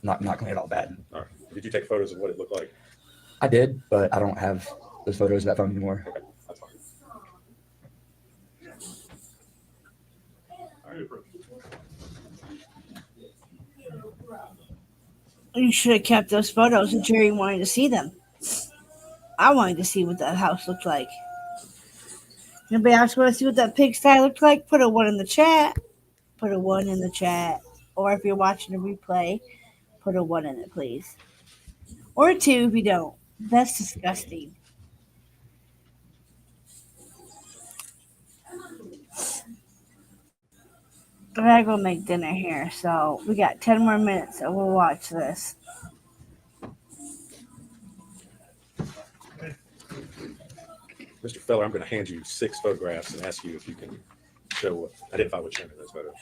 not clean at all. Bad. All right. Did you take photos of what it looked like? I did, but I don't have those photos of that phone anymore. Okay. That's fine. All right. You should have kept those photos. The jury wanted to see them. I wanted to see what that house looked like. Anybody else want to see what that pigsty looked like? Put a 1 in the chat. Put a 1 in the chat. Or if you're watching a replay, put a 1 in it, please. Or a 2 if you don't. That's disgusting. I gotta go make dinner here, so we got 10 more minutes and we'll watch this. Mr. Feller, I'm going to hand you 6 photographs and ask you if you can So identify what's shown in those photos.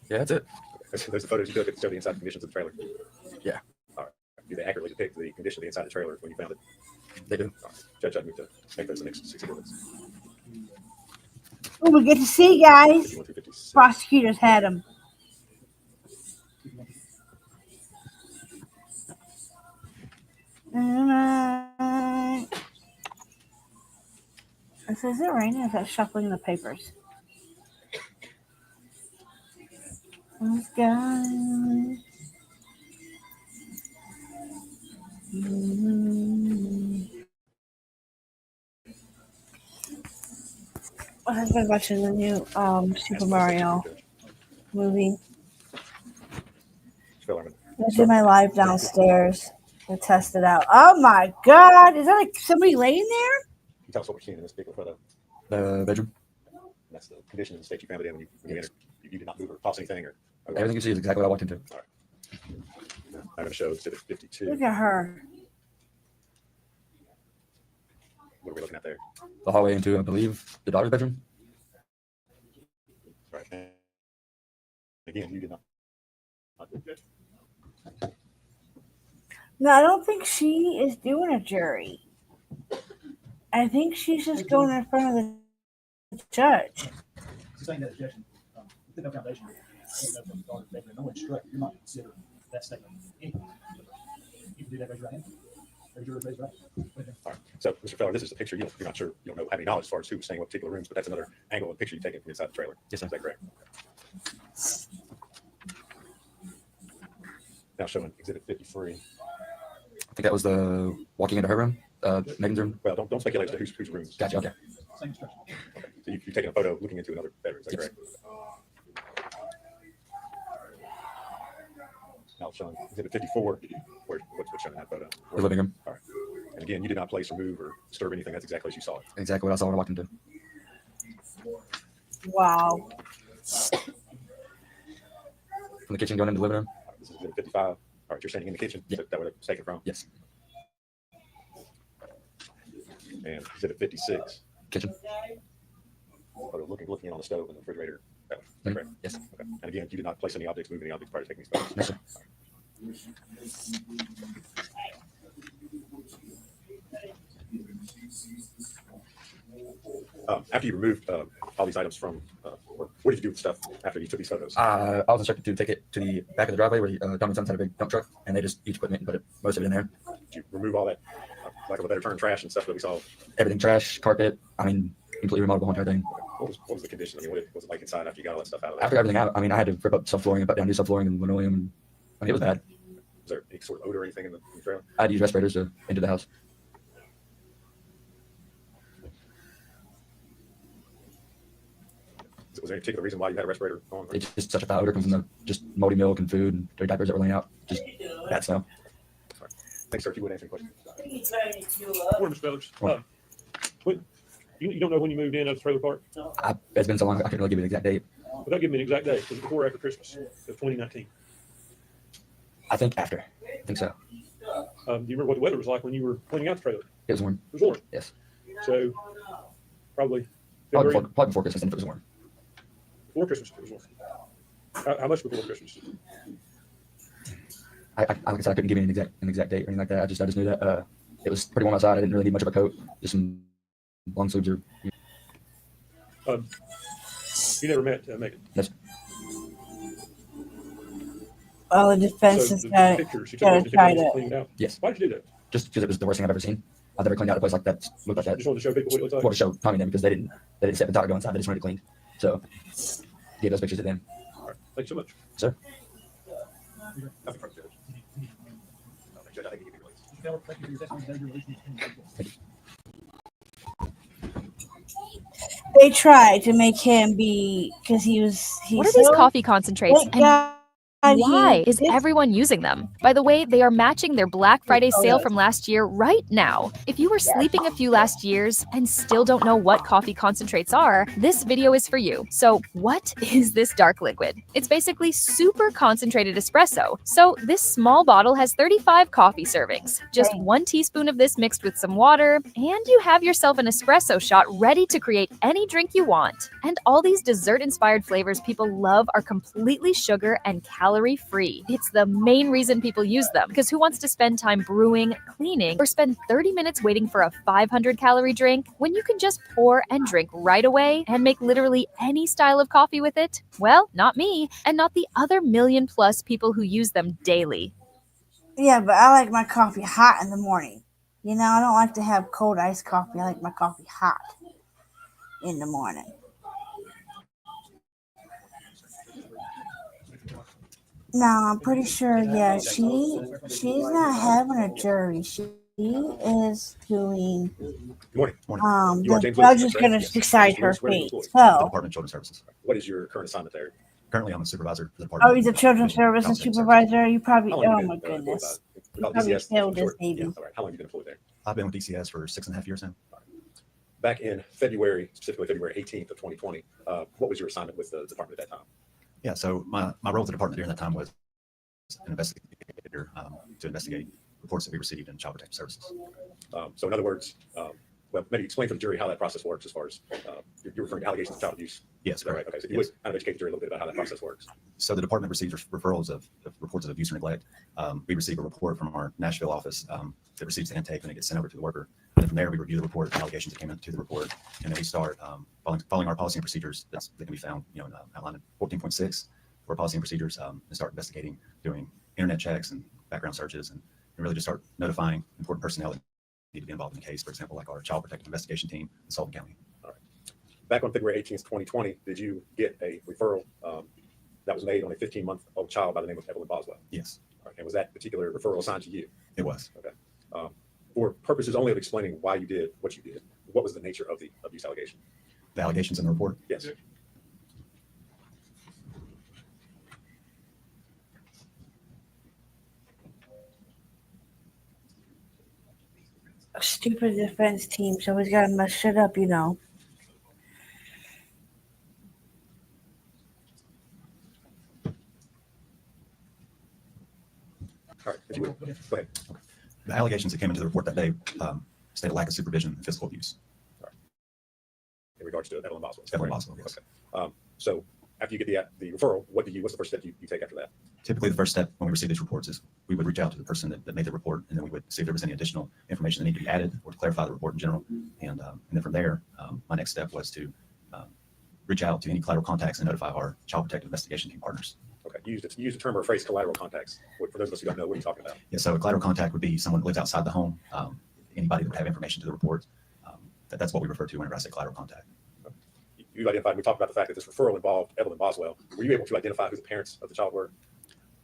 Yeah, that's it. Those are the photos you took that show the inside conditions of the trailer. Yeah. All right. Do they accurately depict the condition of the inside of the trailer when you found it? They do. All right. Judge, I'd move to make those the next 6 exhibits. Oh, we get to see, guys. Prosecutors had him. Is it raining? Is that shuffling the papers? Let's go. I've been watching the new Super Mario movie. I did my live downstairs to test it out. Oh my God! Is that like somebody laying there? Can you tell us what we're seeing in this particular photo? The bedroom. That's the condition of the state you found it in when you entered. You did not move or toss anything, or Everything you see is exactly what I walked into. All right. I'm going to show exhibit 52. Look at her. What are we looking at there? The hallway into, I believe, the daughter's bedroom. Right. And again, you did not. No, I don't think she is doing a jury. I think she's just going in front of the judge. Saying that objection, within no foundation, no one instructed, you're not considering that statement. You can do that, raise your hand. Raise your right. All right. So, Mr. Feller, this is a picture. You're not sure, you don't know, have any knowledge as far as who was staying in what particular rooms, but that's another angle of the picture you've taken from inside the trailer. Yes, sir. Is that correct? Now showing exhibit 53. I think that was the walking into her room, Megan's room. Well, don't speculate as to whose rooms. Gotcha. Okay. Same instruction. Okay. So you've taken a photo looking into another bedroom. Is that Yes. correct? Now showing exhibit 54. What's shown in that photo? The living room. All right. And again, you did not place or move or disturb anything. That's exactly as you saw it. Exactly what I saw when I walked into. Wow. From the kitchen going into the living room. This is exhibit 55. All right, you're standing in the kitchen. Yeah. Is that where it was taken from? Yes. And exhibit 56. Kitchen. Photo looking in on the stove and the refrigerator. That was correct. Yes. Okay. And again, you did not place any objects, move any objects prior to taking these photos. No, sir. After you removed all these items from, what did you do with stuff after you took these photos? I was instructed to take it to the back of the driveway where Tom and Sons had a big dump truck, and they just each equipment and put most of it in there. Did you remove all that, lack of a better term, trash and stuff that we saw? Everything, trash, carpet. I mean, completely remodeled the whole entire thing. What was the condition? I mean, what was it like inside after you got all that stuff out of there? After everything out, I mean, I had to rip up subflooring and put down new subflooring and linoleum, and I mean, it was bad. Was there any sort of odor or anything in the trailer? I had to use respirators to enter the house. Was there any particular reason why you had a respirator on? It's just such a foul odor comes from the just moldy milk and food and dirty diapers that were laying out. Just bad smell. Thanks, sir. If you would answer any questions. Morning, Mr. Fellers. You don't know when you moved in at the trailer park? It's been so long, I couldn't really give you an exact date. Without giving me an exact date, was it before or after Christmas of 2019? I think after. I think so. Do you remember what the weather was like when you were cleaning out the trailer? It was warm. It was warm. Yes. So probably Probably February, before Christmas, and it was warm. before Christmas. It was warm. How much before Christmas? Like I said, I couldn't give you an exact date or anything like that. I just knew that it was pretty warm outside. I didn't really need much of a coat, just some long sleeves or. You never met Megan. Yes. Well, the defense So is the going pictures you to took try to to. clean it out. Yes. Why did you do that? Just because it was the worst thing I've ever seen. I've never cleaned out a place like that. Looked like that. Just wanted to show people what it looked like. Wanted to show Tommy and them because they didn't step the dog go inside. They just wanted it cleaned. So gave those pictures to them. All right. Thanks so much. Sir. Nothing from the judge. Judge, I think you can release. Thank you for your testimony. Today, your release is- They tried to make him be because he was. What are these coffee concentrates? Thank God Why is everyone using them? By the way, they are matching their Black Friday sale from last year right now. If you were sleeping a few last years and still don't know what coffee concentrates are, this video is for you. So what is this dark liquid? It's basically super concentrated espresso. So this small bottle has 35 coffee servings. Just 1 teaspoon of this mixed with some water, and you have yourself an espresso shot ready to create any drink you want. And all these dessert-inspired flavors people love are completely sugar and calorie-free. It's the main reason people use them, because who wants to spend time brewing, cleaning, or spend 30 minutes waiting for a 500-calorie drink when you can just pour and drink right away and make literally any style of coffee with it? Well, not me, and not the other million-plus people who use them daily. Yeah, but I like my coffee hot in the morning. You know, I don't like to have cold iced coffee. I like my coffee hot in the morning. No, I'm pretty sure, yeah, she's not having a jury. She is doing, Good morning. the judge is going to decide her fate. So, Department of Children's Services. What is your current assignment there? Currently, I'm a supervisor for the department. oh, he's a children's services supervisor. You probably, How long have you oh my been, goodness. You about probably DCS? killed this Short. baby. All right. How long have you been employed there? I've been with DCS for 6.5 years now. Back in February, specifically February 18th of 2020, what was your assignment with the department at that time? Yeah, so my role with the department during that time was an investigator to investigate reports that we received in Child Protective Services. So in other words, well, maybe explain for the jury how that process works as far as you're referring to allegations of child abuse. Yes, right. Okay, so you would kind of educate the jury a little bit about how that process works. So the department receives referrals of reports of abuse or neglect. We receive a report from our Nashville office that receives the intake and it gets sent over to the worker. And then from there, we review the report, the allegations that came into the report, and then we start following our policy and procedures that can be found, outlined in 14.6 for policy and procedures, and start investigating, doing internet checks and background searches, and really just start notifying important personnel that need to be involved in the case. For example, like our Child Protective Investigation Team in Sullivan County. All right. Back on February 18th, 2020, did you get a referral that was made on a 15-month-old child by the name of Evelyn Boswell? Yes. All right. And was that particular referral assigned to you? It was. Okay. For purposes only of explaining why you did what you did, what was the nature of the abuse allegation? The allegations in the report? Yes. A stupid defense team, so he's got to mess shit up, you know. All right. If you would, go ahead. The allegations that came into the report that day state a lack of supervision and physical abuse. All right. In regards to Evelyn Boswell. Evelyn Boswell, yes. Okay. So after you get the referral, what's the first step you take after that? Typically, the first step when we receive these reports is we would reach out to the person that made the report, and then we would see if there was any additional information that needed to be added or to clarify the report in general. And then from there, my next step was to reach out to any collateral contacts and notify our Child Protective Investigation Team partners. Okay. You use the term or phrase collateral contacts. For those of us who don't know, what are you talking about? Yeah, so a collateral contact would be someone that lives outside the home, anybody that would have information to the report. That's what we refer to whenever I say collateral contact. You identified, we talked about the fact that this referral involved Evelyn Boswell. Were you able to identify who the parents of the child were?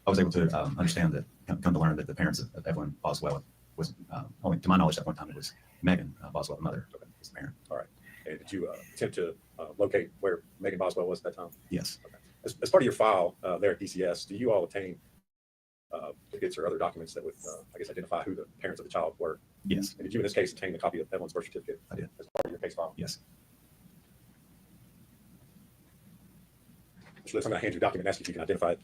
I was able to understand that, come to learn that the parents of Evelyn Boswell was, only to my knowledge at one time, it was Megan Boswell, the mother, was the parent. All right. And did you attempt to locate where Megan Boswell was at that time? Yes. Okay. As part of your file there at DCS, do you all obtain tickets or other documents that would, I guess, identify who the parents of the child were? Yes. And did you, in this case, obtain a copy of Evelyn's birth certificate? I did. As part of your case file? Yes. Mr. Lewis, I'm going to hand you a document and ask you if you can identify it.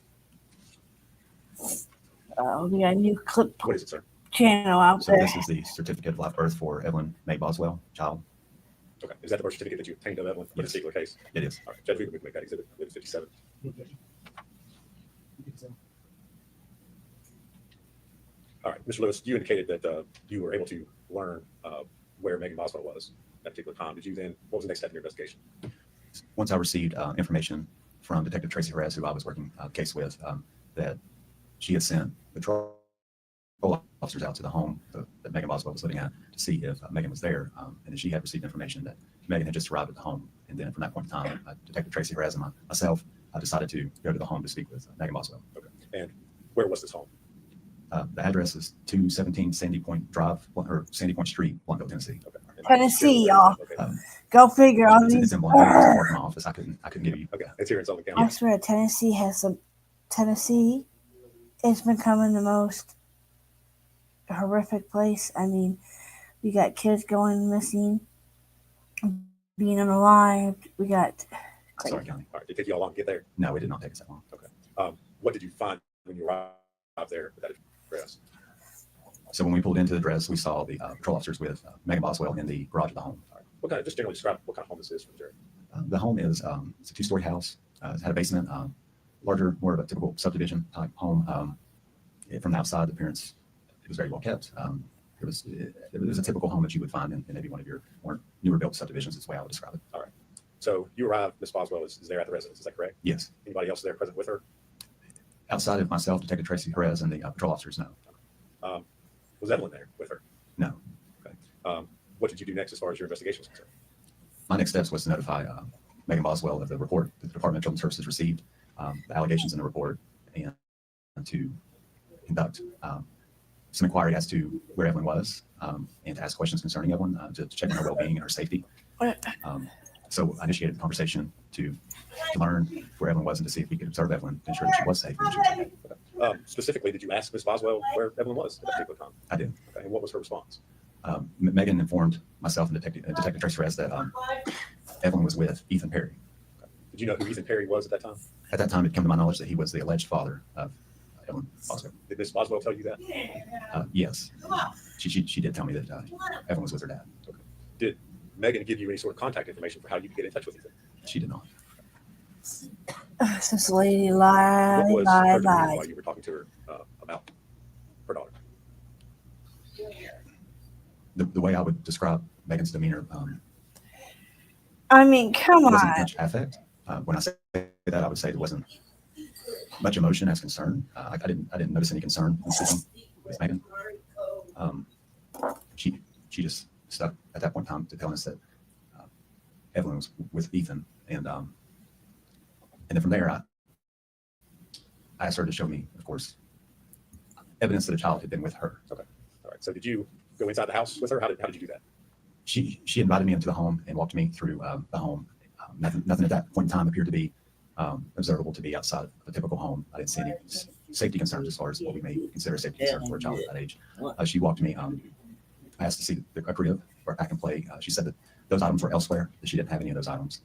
We got a new clip. What is it, sir? Channel out So there. this is the certificate of live birth for Evelyn May Boswell, child. Okay. Is that the birth certificate that you obtained of Evelyn for this particular case? It is. All right. Judge, we can make that exhibit 57. All right. Mr. Lewis, you indicated that you were able to learn where Megan Boswell was at that particular time. Did you then, what was the next step in your investigation? Once I received information from Detective Tracy Perez, who I was working the case with, that she had sent patrol officers out to the home that Megan Boswell was living at to see if Megan was there, and then she had received information that Megan had just arrived at the home. And then from that point in time, Detective Tracy Perez and myself decided to go to the home to speak with Megan Boswell. Okay. And where was this home? The address is 217 Sandy Point Drive, or Sandy Point Street, Blanco, Tennessee. Okay. Tennessee, y'all. Go figure all It's these. in Blanco. It's in my office. I couldn't give you. Okay. It's here in Sullivan County. I swear Tennessee has some Tennessee is becoming the most horrific place. I mean, we got kids going missing, being unalived. We got. Sorry, County. All right, did it take you all long to get there? No, it did not take us that long. Okay. What did you find when you arrived there with that address? So when we pulled into the address, we saw the patrol officers with Megan Boswell in the garage of the home. What kind of, just generally describe what kind of home this is from Jerry? The home is it's a two-story house. It had a basement, larger, more of a typical subdivision type home. From the outside, the appearance, it was very well kept. It was a typical home that you would find in maybe one of your more newer built subdivisions. Is the way I would describe it. All right. So you arrived, Miss Boswell is there at the residence. Is that correct? Yes. Anybody else there present with her? Outside of myself, Detective Tracy Perez, and the patrol officers, no. Was Evelyn there with her? No. Okay. What did you do next as far as your investigation was concerned? My next steps was to notify Megan Boswell of the report that the Department of Children's Services received, the allegations in the report, and to conduct some inquiry as to where Evelyn was, and to ask questions concerning Evelyn, to check on her well-being and her safety. So I initiated the conversation to learn where Evelyn was and to see if we could observe Evelyn to ensure that she was safe. And she was okay. Specifically, did you ask Miss Boswell where Evelyn was at that particular time? I did. Okay. And what was her response? Megan informed myself and Detective Tracy Perez that Evelyn was with Ethan Perry. Did you know who Ethan Perry was at that time? At that time, it came to my knowledge that he was the alleged father of Evelyn Boswell. Did Miss Boswell tell you that? Yes. She did tell me that Evelyn was with her dad. Okay. Did Megan give you any sort of contact information for how you could get in touch with Ethan? She did not. This lady lied, What was lied, her demeanor lied. while you were talking to her about her daughter? The way I would describe Megan's demeanor, I mean, come wasn't on. much affect. When I say that, I would say there wasn't much emotion as concern. I didn't notice any concern in speaking with Megan. She just stuck at that point in time to telling us that Evelyn was with Ethan, and then from there, I asked her to show me, of course, evidence that a child had been with her. Okay. All right. So did you go inside the house with her? How did you do that? She invited me into the home and walked me through the home. Nothing at that point in time appeared to be observable to be outside of a typical home. I didn't see any safety concerns as far as what we may consider safety concerns for a child at that age. She walked me. I asked to see a crib where I can play. She said that those items were elsewhere, that she didn't have any of those items.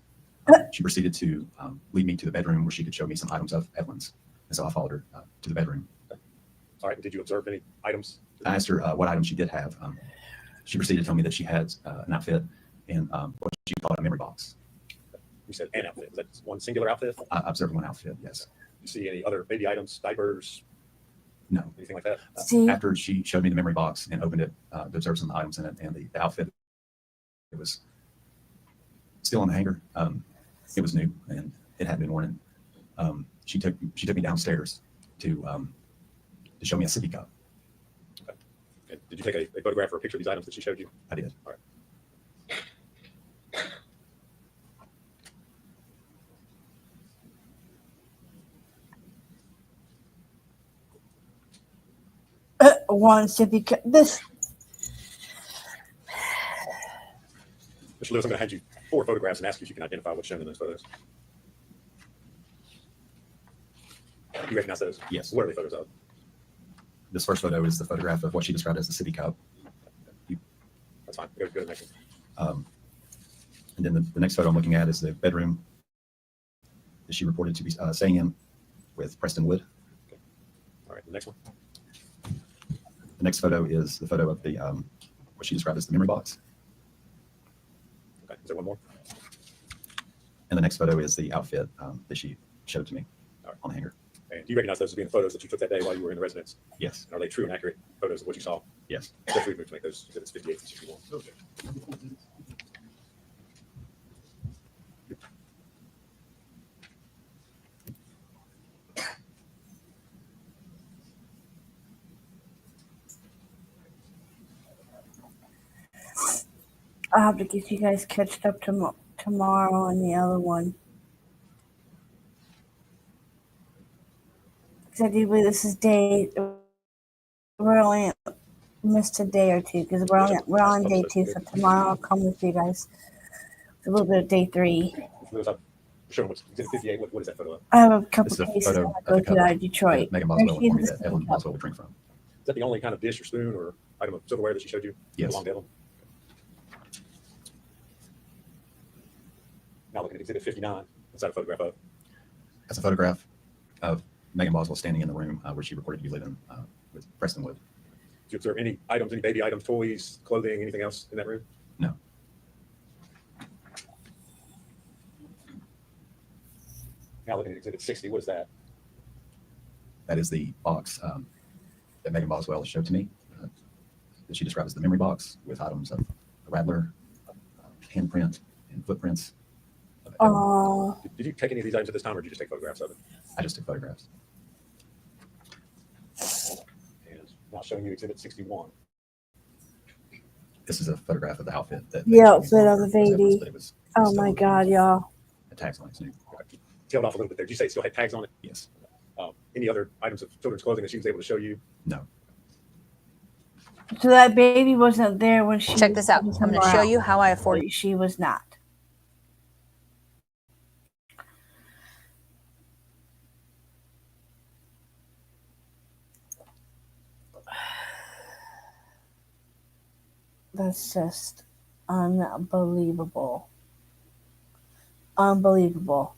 She proceeded to lead me to the bedroom where she could show me some items of Evelyn's. And so I followed her to the bedroom. All right. Did you observe any items? I asked her what items she did have. She proceeded to tell me that she had an outfit and what she called a memory box. You said an outfit. Is that one singular outfit? I observed one outfit, yes. You see any other baby items, diapers? No. Anything like that? After she showed me the memory box and opened it, to observe some items in it, and the outfit, it was still on the hanger. It was new and it had been worn. She took me downstairs to show me a sippy cup. Okay. And did you take a photograph or a picture of these items that she showed you? I did. All right. One sippy cup. This. Mr. Lewis, I'm going to hand you 4 photographs and ask you if you can identify what's shown in those photos. You recognize those? Yes. What are they photos of? This first photo is the photograph of what she described as the sippy cup. That's fine. Go to the next one. And then the next photo I'm looking at is the bedroom that she reported to be staying in with Preston Wood. Okay. All right. The next one. The next photo is the photo of the what she described as the memory box. Okay. Is there one more? And the next photo is the outfit that she showed to me on the hanger. And do you recognize those as being the photos that you took that day while you were in the residence? Yes. Are they true and accurate photos of what you saw? Yes. Let's move to make those exhibits 58 and 61. Okay. I'll have to get you guys catched up tomorrow on the other one. Because I do believe this is day. We're only missed a day or two because we're on day 2. So tomorrow I'll come with you guys. It's a little bit of day 3. Show them what's exhibit 58. What is that photo of? I have a couple This is a cases photo that of go the to cup out of Detroit. that Megan There Boswell she informed me is. that Evelyn Boswell would drink from. Is that the only kind of dish or spoon or item of silverware that she showed you? Yes. Belonged to Evelyn? Now looking at exhibit 59. What's that a photograph of? That's a photograph of Megan Boswell standing in the room where she reported to be living with Preston Wood. Did you observe any items, any baby items, toys, clothing, anything else in that room? No. Now looking at exhibit 60. What is that? That is the box that Megan Boswell showed to me, that she described as the memory box with items of a rattler, handprint, and footprints. Oh. Did you take any of these items at this time, or did you just take photographs of it? I just took photographs. And now showing you exhibit 61. This is a photograph of the outfit that The outfit of the was Evelyn's, baby. but it was Oh my God, y'all. had tags on it. So Tailed off a little bit there. Did you say it still had tags on it? yes. Any other items of children's clothing that she was able to show you? No. So that baby wasn't there when she. Check this out. I'm going to show you how I afford. She was not. That's just unbelievable. Unbelievable.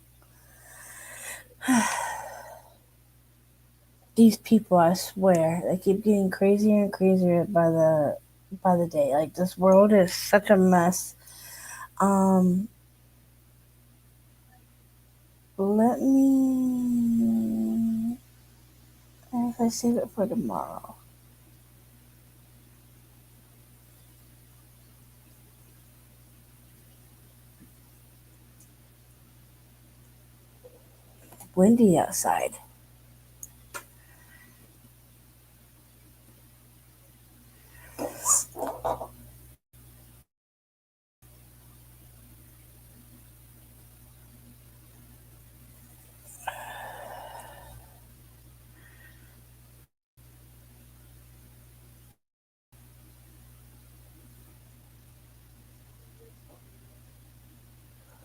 These people, I swear, they keep getting crazier and crazier by the day. Like, this world is such a mess. Let me, if I save it for tomorrow. Windy outside.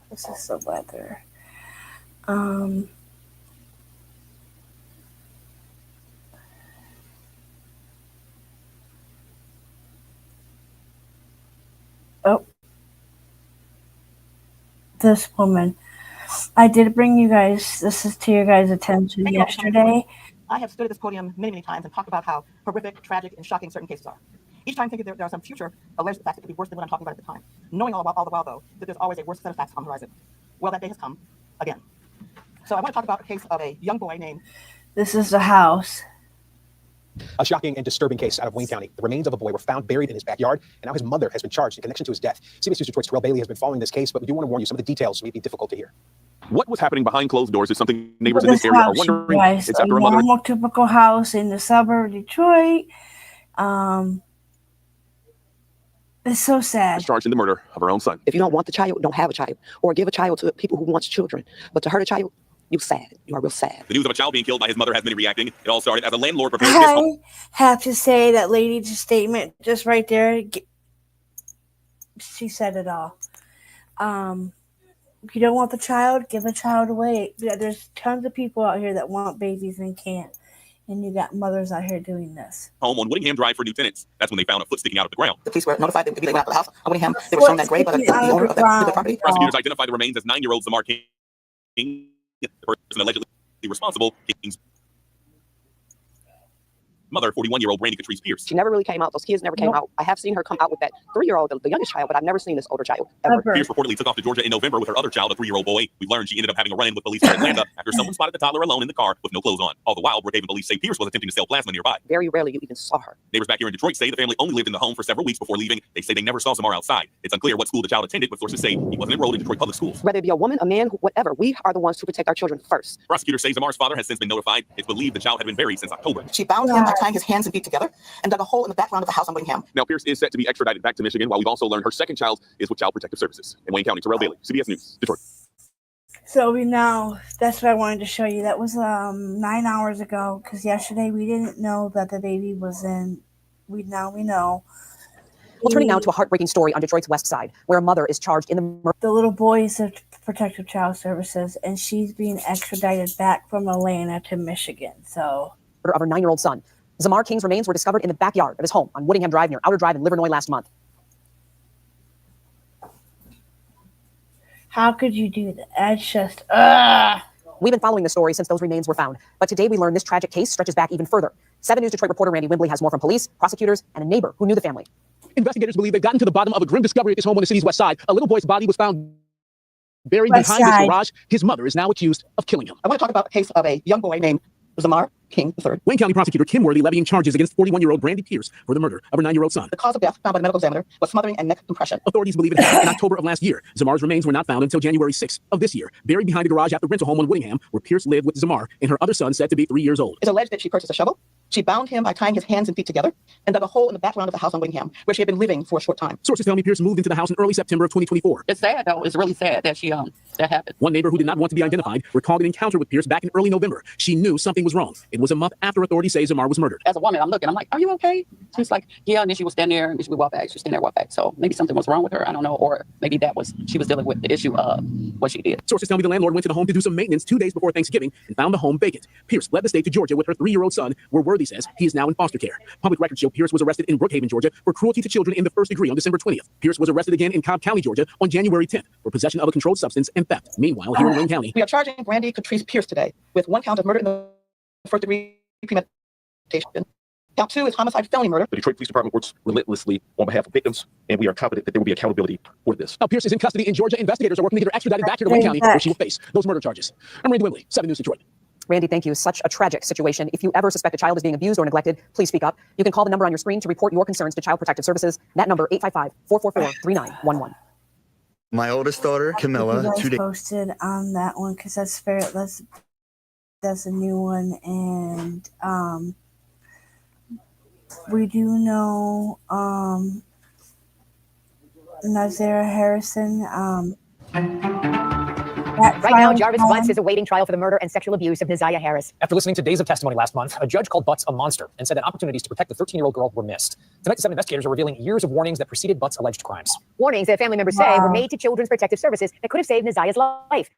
This is the weather. Oh, this woman. I did bring you guys, this is to your guys' attention yesterday. I have stood at this podium many, many times and talked about how horrific, tragic, and shocking certain cases are. Each time thinking there are some future alleged facts that could be worse than what I'm talking about at the time. Knowing all the while, though, that there's always a worse set of facts on the horizon. Well, that day has come again. So I want to talk about a case of a young boy named... This is the house. A shocking and disturbing case out of Wayne County. The remains of a boy were found buried in his backyard, and now his mother has been charged in connection to his death. CBS News Detroit's Terrell Bailey has been following this case, but we do want to warn you some of the details may be difficult to hear. What was happening behind closed doors is something neighbors in this area are wondering. Guys, It's a after a mother normal, typical house in the suburb of Detroit. It's so sad. is charged in the murder of her own son. If you don't want the child, don't have a child, or give a child to people who want children. But to hurt a child, you're sad. You are real sad. The news of a child being killed by his mother has many reacting. It all started as a landlord prepared his home. I have to say that lady's statement just right there, she said it all. If you don't want the child, give the child away. Yeah, there's tons of people out here that want babies and can't. And you got mothers out here doing this. Home on Whittingham Drive for New Tenants. That's when they found a foot sticking out of the ground. The police were notified that they went out of the house on Whittingham. They were shown that grave by the owner of the property. Prosecutors identified the remains as 9-year-old Zamar King, the person allegedly responsible. King's mother, 41-year-old Brandy Catrice Pierce. She never really came out. Those kids never came out. I have seen her come out with that 3-year-old, the youngest child, but I've never seen this older child ever. Pierce reportedly took off to Georgia in November with her other child, a 3-year-old boy. We learned she ended up having a run-in with police in Atlanta after someone spotted the toddler alone in the car with no clothes on. All the while, Brookhaven police say Pierce was attempting to sell plasma nearby. Very rarely you even saw her. Neighbors back here in Detroit say the family only lived in the home for several weeks before leaving. They say they never saw Zamar outside. It's unclear what school the child attended, but sources say he wasn't enrolled in Detroit public schools. Whether it be a woman, a man, whatever, we are the ones to protect our children first. Prosecutors say Zamar's father has since been notified. It's believed the child had been buried since October. She bound him by tying his hands and feet together and dug a hole in the background of the house on Whittingham. Now, Pierce is set to be extradited back to Michigan, while we've also learned her second child is with Child Protective Services. In Wayne County, Terrell Bailey, CBS News, Detroit. So that's what I wanted to show you. That was 9 hours ago, because yesterday we didn't know that the baby was in. We know. Well, turning now to a heartbreaking story on Detroit's west side, where a mother is charged in the murder. The little boy is a Protective Child Services, and she's being extradited back from Atlanta to Michigan. So, Of her 9-year-old son. Zamar King's remains were discovered in the backyard of his home on Woodingham Drive near Outer Drive in Livernois last month. how could you do that? That's just, We've been following the story since those remains were found, but today we learned this tragic case stretches back even further. 7 News Detroit reporter Randy Wimbley has more from police, prosecutors, and a neighbor who knew the family. Investigators believe they've gotten to the bottom of a grim discovery at his home on the city's west side. A little boy's body was found buried West behind side. his garage. His mother is now accused of killing him. I want to talk about a case of a young boy named Zamar King III. Wayne County prosecutor Kim Worthy levying charges against 41-year-old Brandy Pierce for the murder of her 9-year-old son. The cause of death found by the medical examiner was smothering and neck compression. Authorities believe it happened in October of last year. Zamar's remains were not found until January 6th of this year, buried behind a garage at the rental home on Whittingham, where Pierce lived with Zamar and her other son, said to be 3 years old. It's alleged that she purchased a shovel. She bound him by tying his hands and feet together and dug a hole in the background of the house on Whittingham, where she had been living for a short time. Sources tell me Pierce moved into the house in early September of 2024. It's sad, though. It's really sad that that happened. One neighbor who did not want to be identified recalled an encounter with Pierce back in early November. She knew something was wrong. It was a month after authorities say Zamar was murdered. As a woman, I'm looking. I'm like, are you okay? She's like, yeah. And then she would stand there and she would walk back. She would stand there, walk back. So maybe something was wrong with her. I don't know. Or maybe she was dealing with the issue of what she did. Sources tell me the landlord went to the home to do some maintenance 2 days before Thanksgiving and found the home vacant. Pierce fled the state to Georgia with her 3-year-old son, where Worthy says he is now in foster care. Public records show Pierce was arrested in Brookhaven, Georgia for cruelty to children in the first degree on December 20th. Pierce was arrested again in Cobb County, Georgia on January 10th for possession of a controlled substance and theft. Meanwhile, here in Wayne County, We are charging Brandy Catrice Pierce today with 1 count of murder in the first degree premeditation. Count 2 is homicide felony murder. The Detroit Police Department works relentlessly on behalf of victims, and we are confident that there will be accountability for this. now Pierce is in custody in Georgia. Investigators are working to get her extradited back here to Wayne County, where she will face those murder charges. I'm Randy Wimbley, 7 News Detroit. Randy, thank you. Such a tragic situation. If you ever suspect a child is being abused or neglected, please speak up. You can call the number on your screen to report your concerns to Child Protective Services. That number, 855-444-3911. My oldest daughter, you Camilla, guys 2 days. posted on that one because that's a new one, and we do know Nazara Harrison. Right now, Jarvis Butts is awaiting trial for the murder and sexual abuse of Neziah Harris. After listening to days of testimony last month, a judge called Butts a monster and said that opportunities to protect the 13-year-old girl were missed. Tonight, the 7 investigators are revealing years of warnings that preceded Butts' alleged crimes. Warnings that family members say were made to Children's Protective Services that could have saved Neziah's life.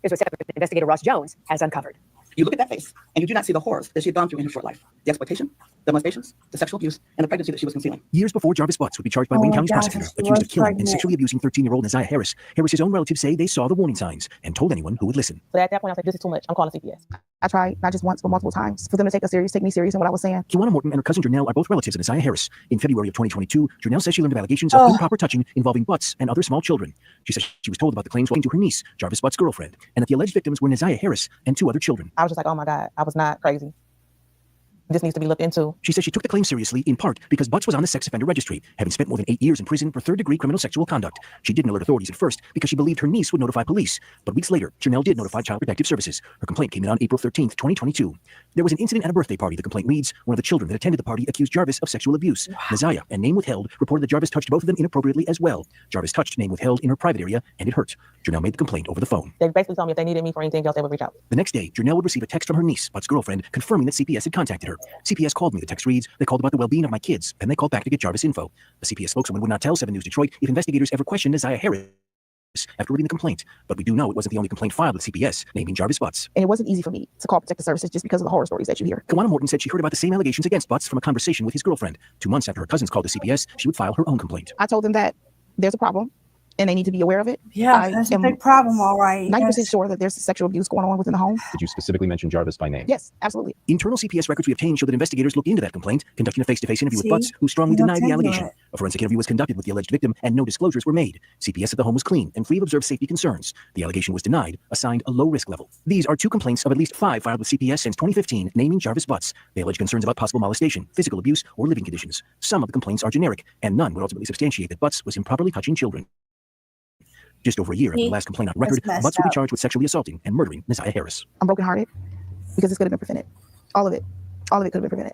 Here's what investigator Ross Jones has uncovered. You look at that face, and you do not see the horrors that she had gone through in her short life. The exploitation, the molestations, the sexual abuse, and the pregnancy that she was concealing. Years before Jarvis Butts would be charged by Wayne County's prosecutor, accused of killing and sexually abusing 13-year-old Neziah Harris, Harris's own relatives say they saw the warning signs and told anyone who would listen. But at that point, I was like, this is too much. I'm calling CPS. I tried not just once, but multiple times for them to take me serious in what I was saying. Kiwana Morton and her cousin Janelle are both relatives of Neziah Harris. In February of 2022, Janelle says she learned of allegations of improper touching involving Butts and other small children. She says she was told about the claims to her niece, Jarvis Butts' girlfriend, and that the alleged victims were Neziah Harris and 2 other children. I was just like, oh my God, I was not crazy. This needs to be looked into. She says she took the claim seriously, in part because Butts was on the sex offender registry, having spent more than 8 years in prison for third-degree criminal sexual conduct. She didn't alert authorities at first because she believed her niece would notify police. But weeks later, Janelle did notify Child Protective Services. Her complaint came in on April 13th, 2022. There was an incident at a birthday party, the complaint reads. One of the children that attended the party accused Jarvis of sexual abuse. Neziah, and name withheld, reported that Jarvis touched both of them inappropriately as well. Jarvis touched, name withheld, in her private area, and it hurt. Janelle made the complaint over the phone. They basically told me if they needed me for anything else, they would reach out. The next day, Janelle would receive a text from her niece, Butts' girlfriend, confirming that CPS had contacted her. CPS called me. The text reads, they called about the well-being of my kids, and they called back to get Jarvis info. The CPS spokeswoman would not tell 7 News Detroit if investigators ever questioned Neziah Harris after reading the complaint, but we do know it wasn't the only complaint filed with CPS naming Jarvis Butts. And it wasn't easy for me to call Protective Services just because of the horror stories that you hear. Kiwana Morton said she heard about the same allegations against Butts from a conversation with his girlfriend. 2 months after her cousins called the CPS, she would file her own complaint. I told them that there's a problem and they need to be aware of it. Yeah, that's a big problem, all right. 90% sure that there's sexual abuse going on within the home. Did you specifically mention Jarvis by name? Yes, absolutely. Internal CPS records we obtained show that investigators looked into that complaint, conducting a face-to-face interview with See? Butts, who strongly You denied the looked into allegation. it. A forensic interview was conducted with the alleged victim, and no disclosures were made. CPS said the home was clean and free of observed safety concerns. The allegation was denied, assigned a low-risk level. These are 2 complaints of at least 5 filed with CPS since 2015, naming Jarvis Butts. They allege concerns about possible molestation, physical abuse, or living conditions. Some of the complaints are generic, and none would ultimately substantiate that Butts was improperly touching children. Just over a year after the last complaint on record, Butts will be charged with sexually assaulting and murdering Neziah Harris. I'm brokenhearted because this could have been prevented. All of it could have been prevented.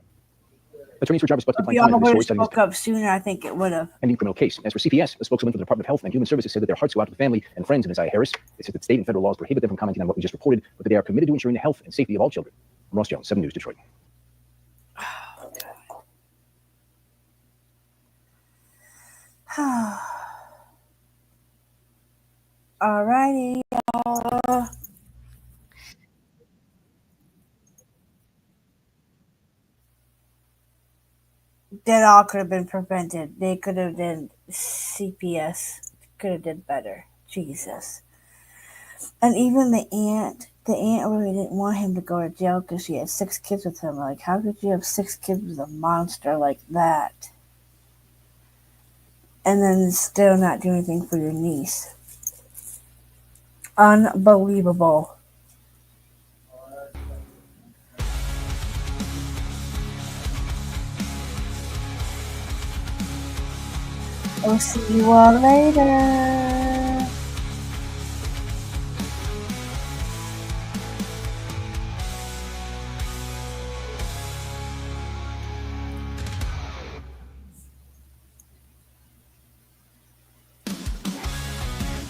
Attorneys for Jarvis Butts If declined you comment all on the would story, have citing spoke up sooner, I think it would have. pending criminal case. As for CPS, a spokeswoman for the Department of Health and Human Services said that their hearts go out to the family and friends of Neziah Harris. They said that state and federal laws prohibit them from commenting on what we just reported, but that they are committed to ensuring the health and safety of all children. I'm Ross Jones, 7 News Detroit. All righty. that all could have been prevented. They could have done CPS. Could have did better. Jesus. And even the aunt really didn't want him to go to jail because she had 6 kids with him. Like, how could you have 6 kids with a monster like that? And then still not do anything for your niece. Unbelievable. I'll see you all later.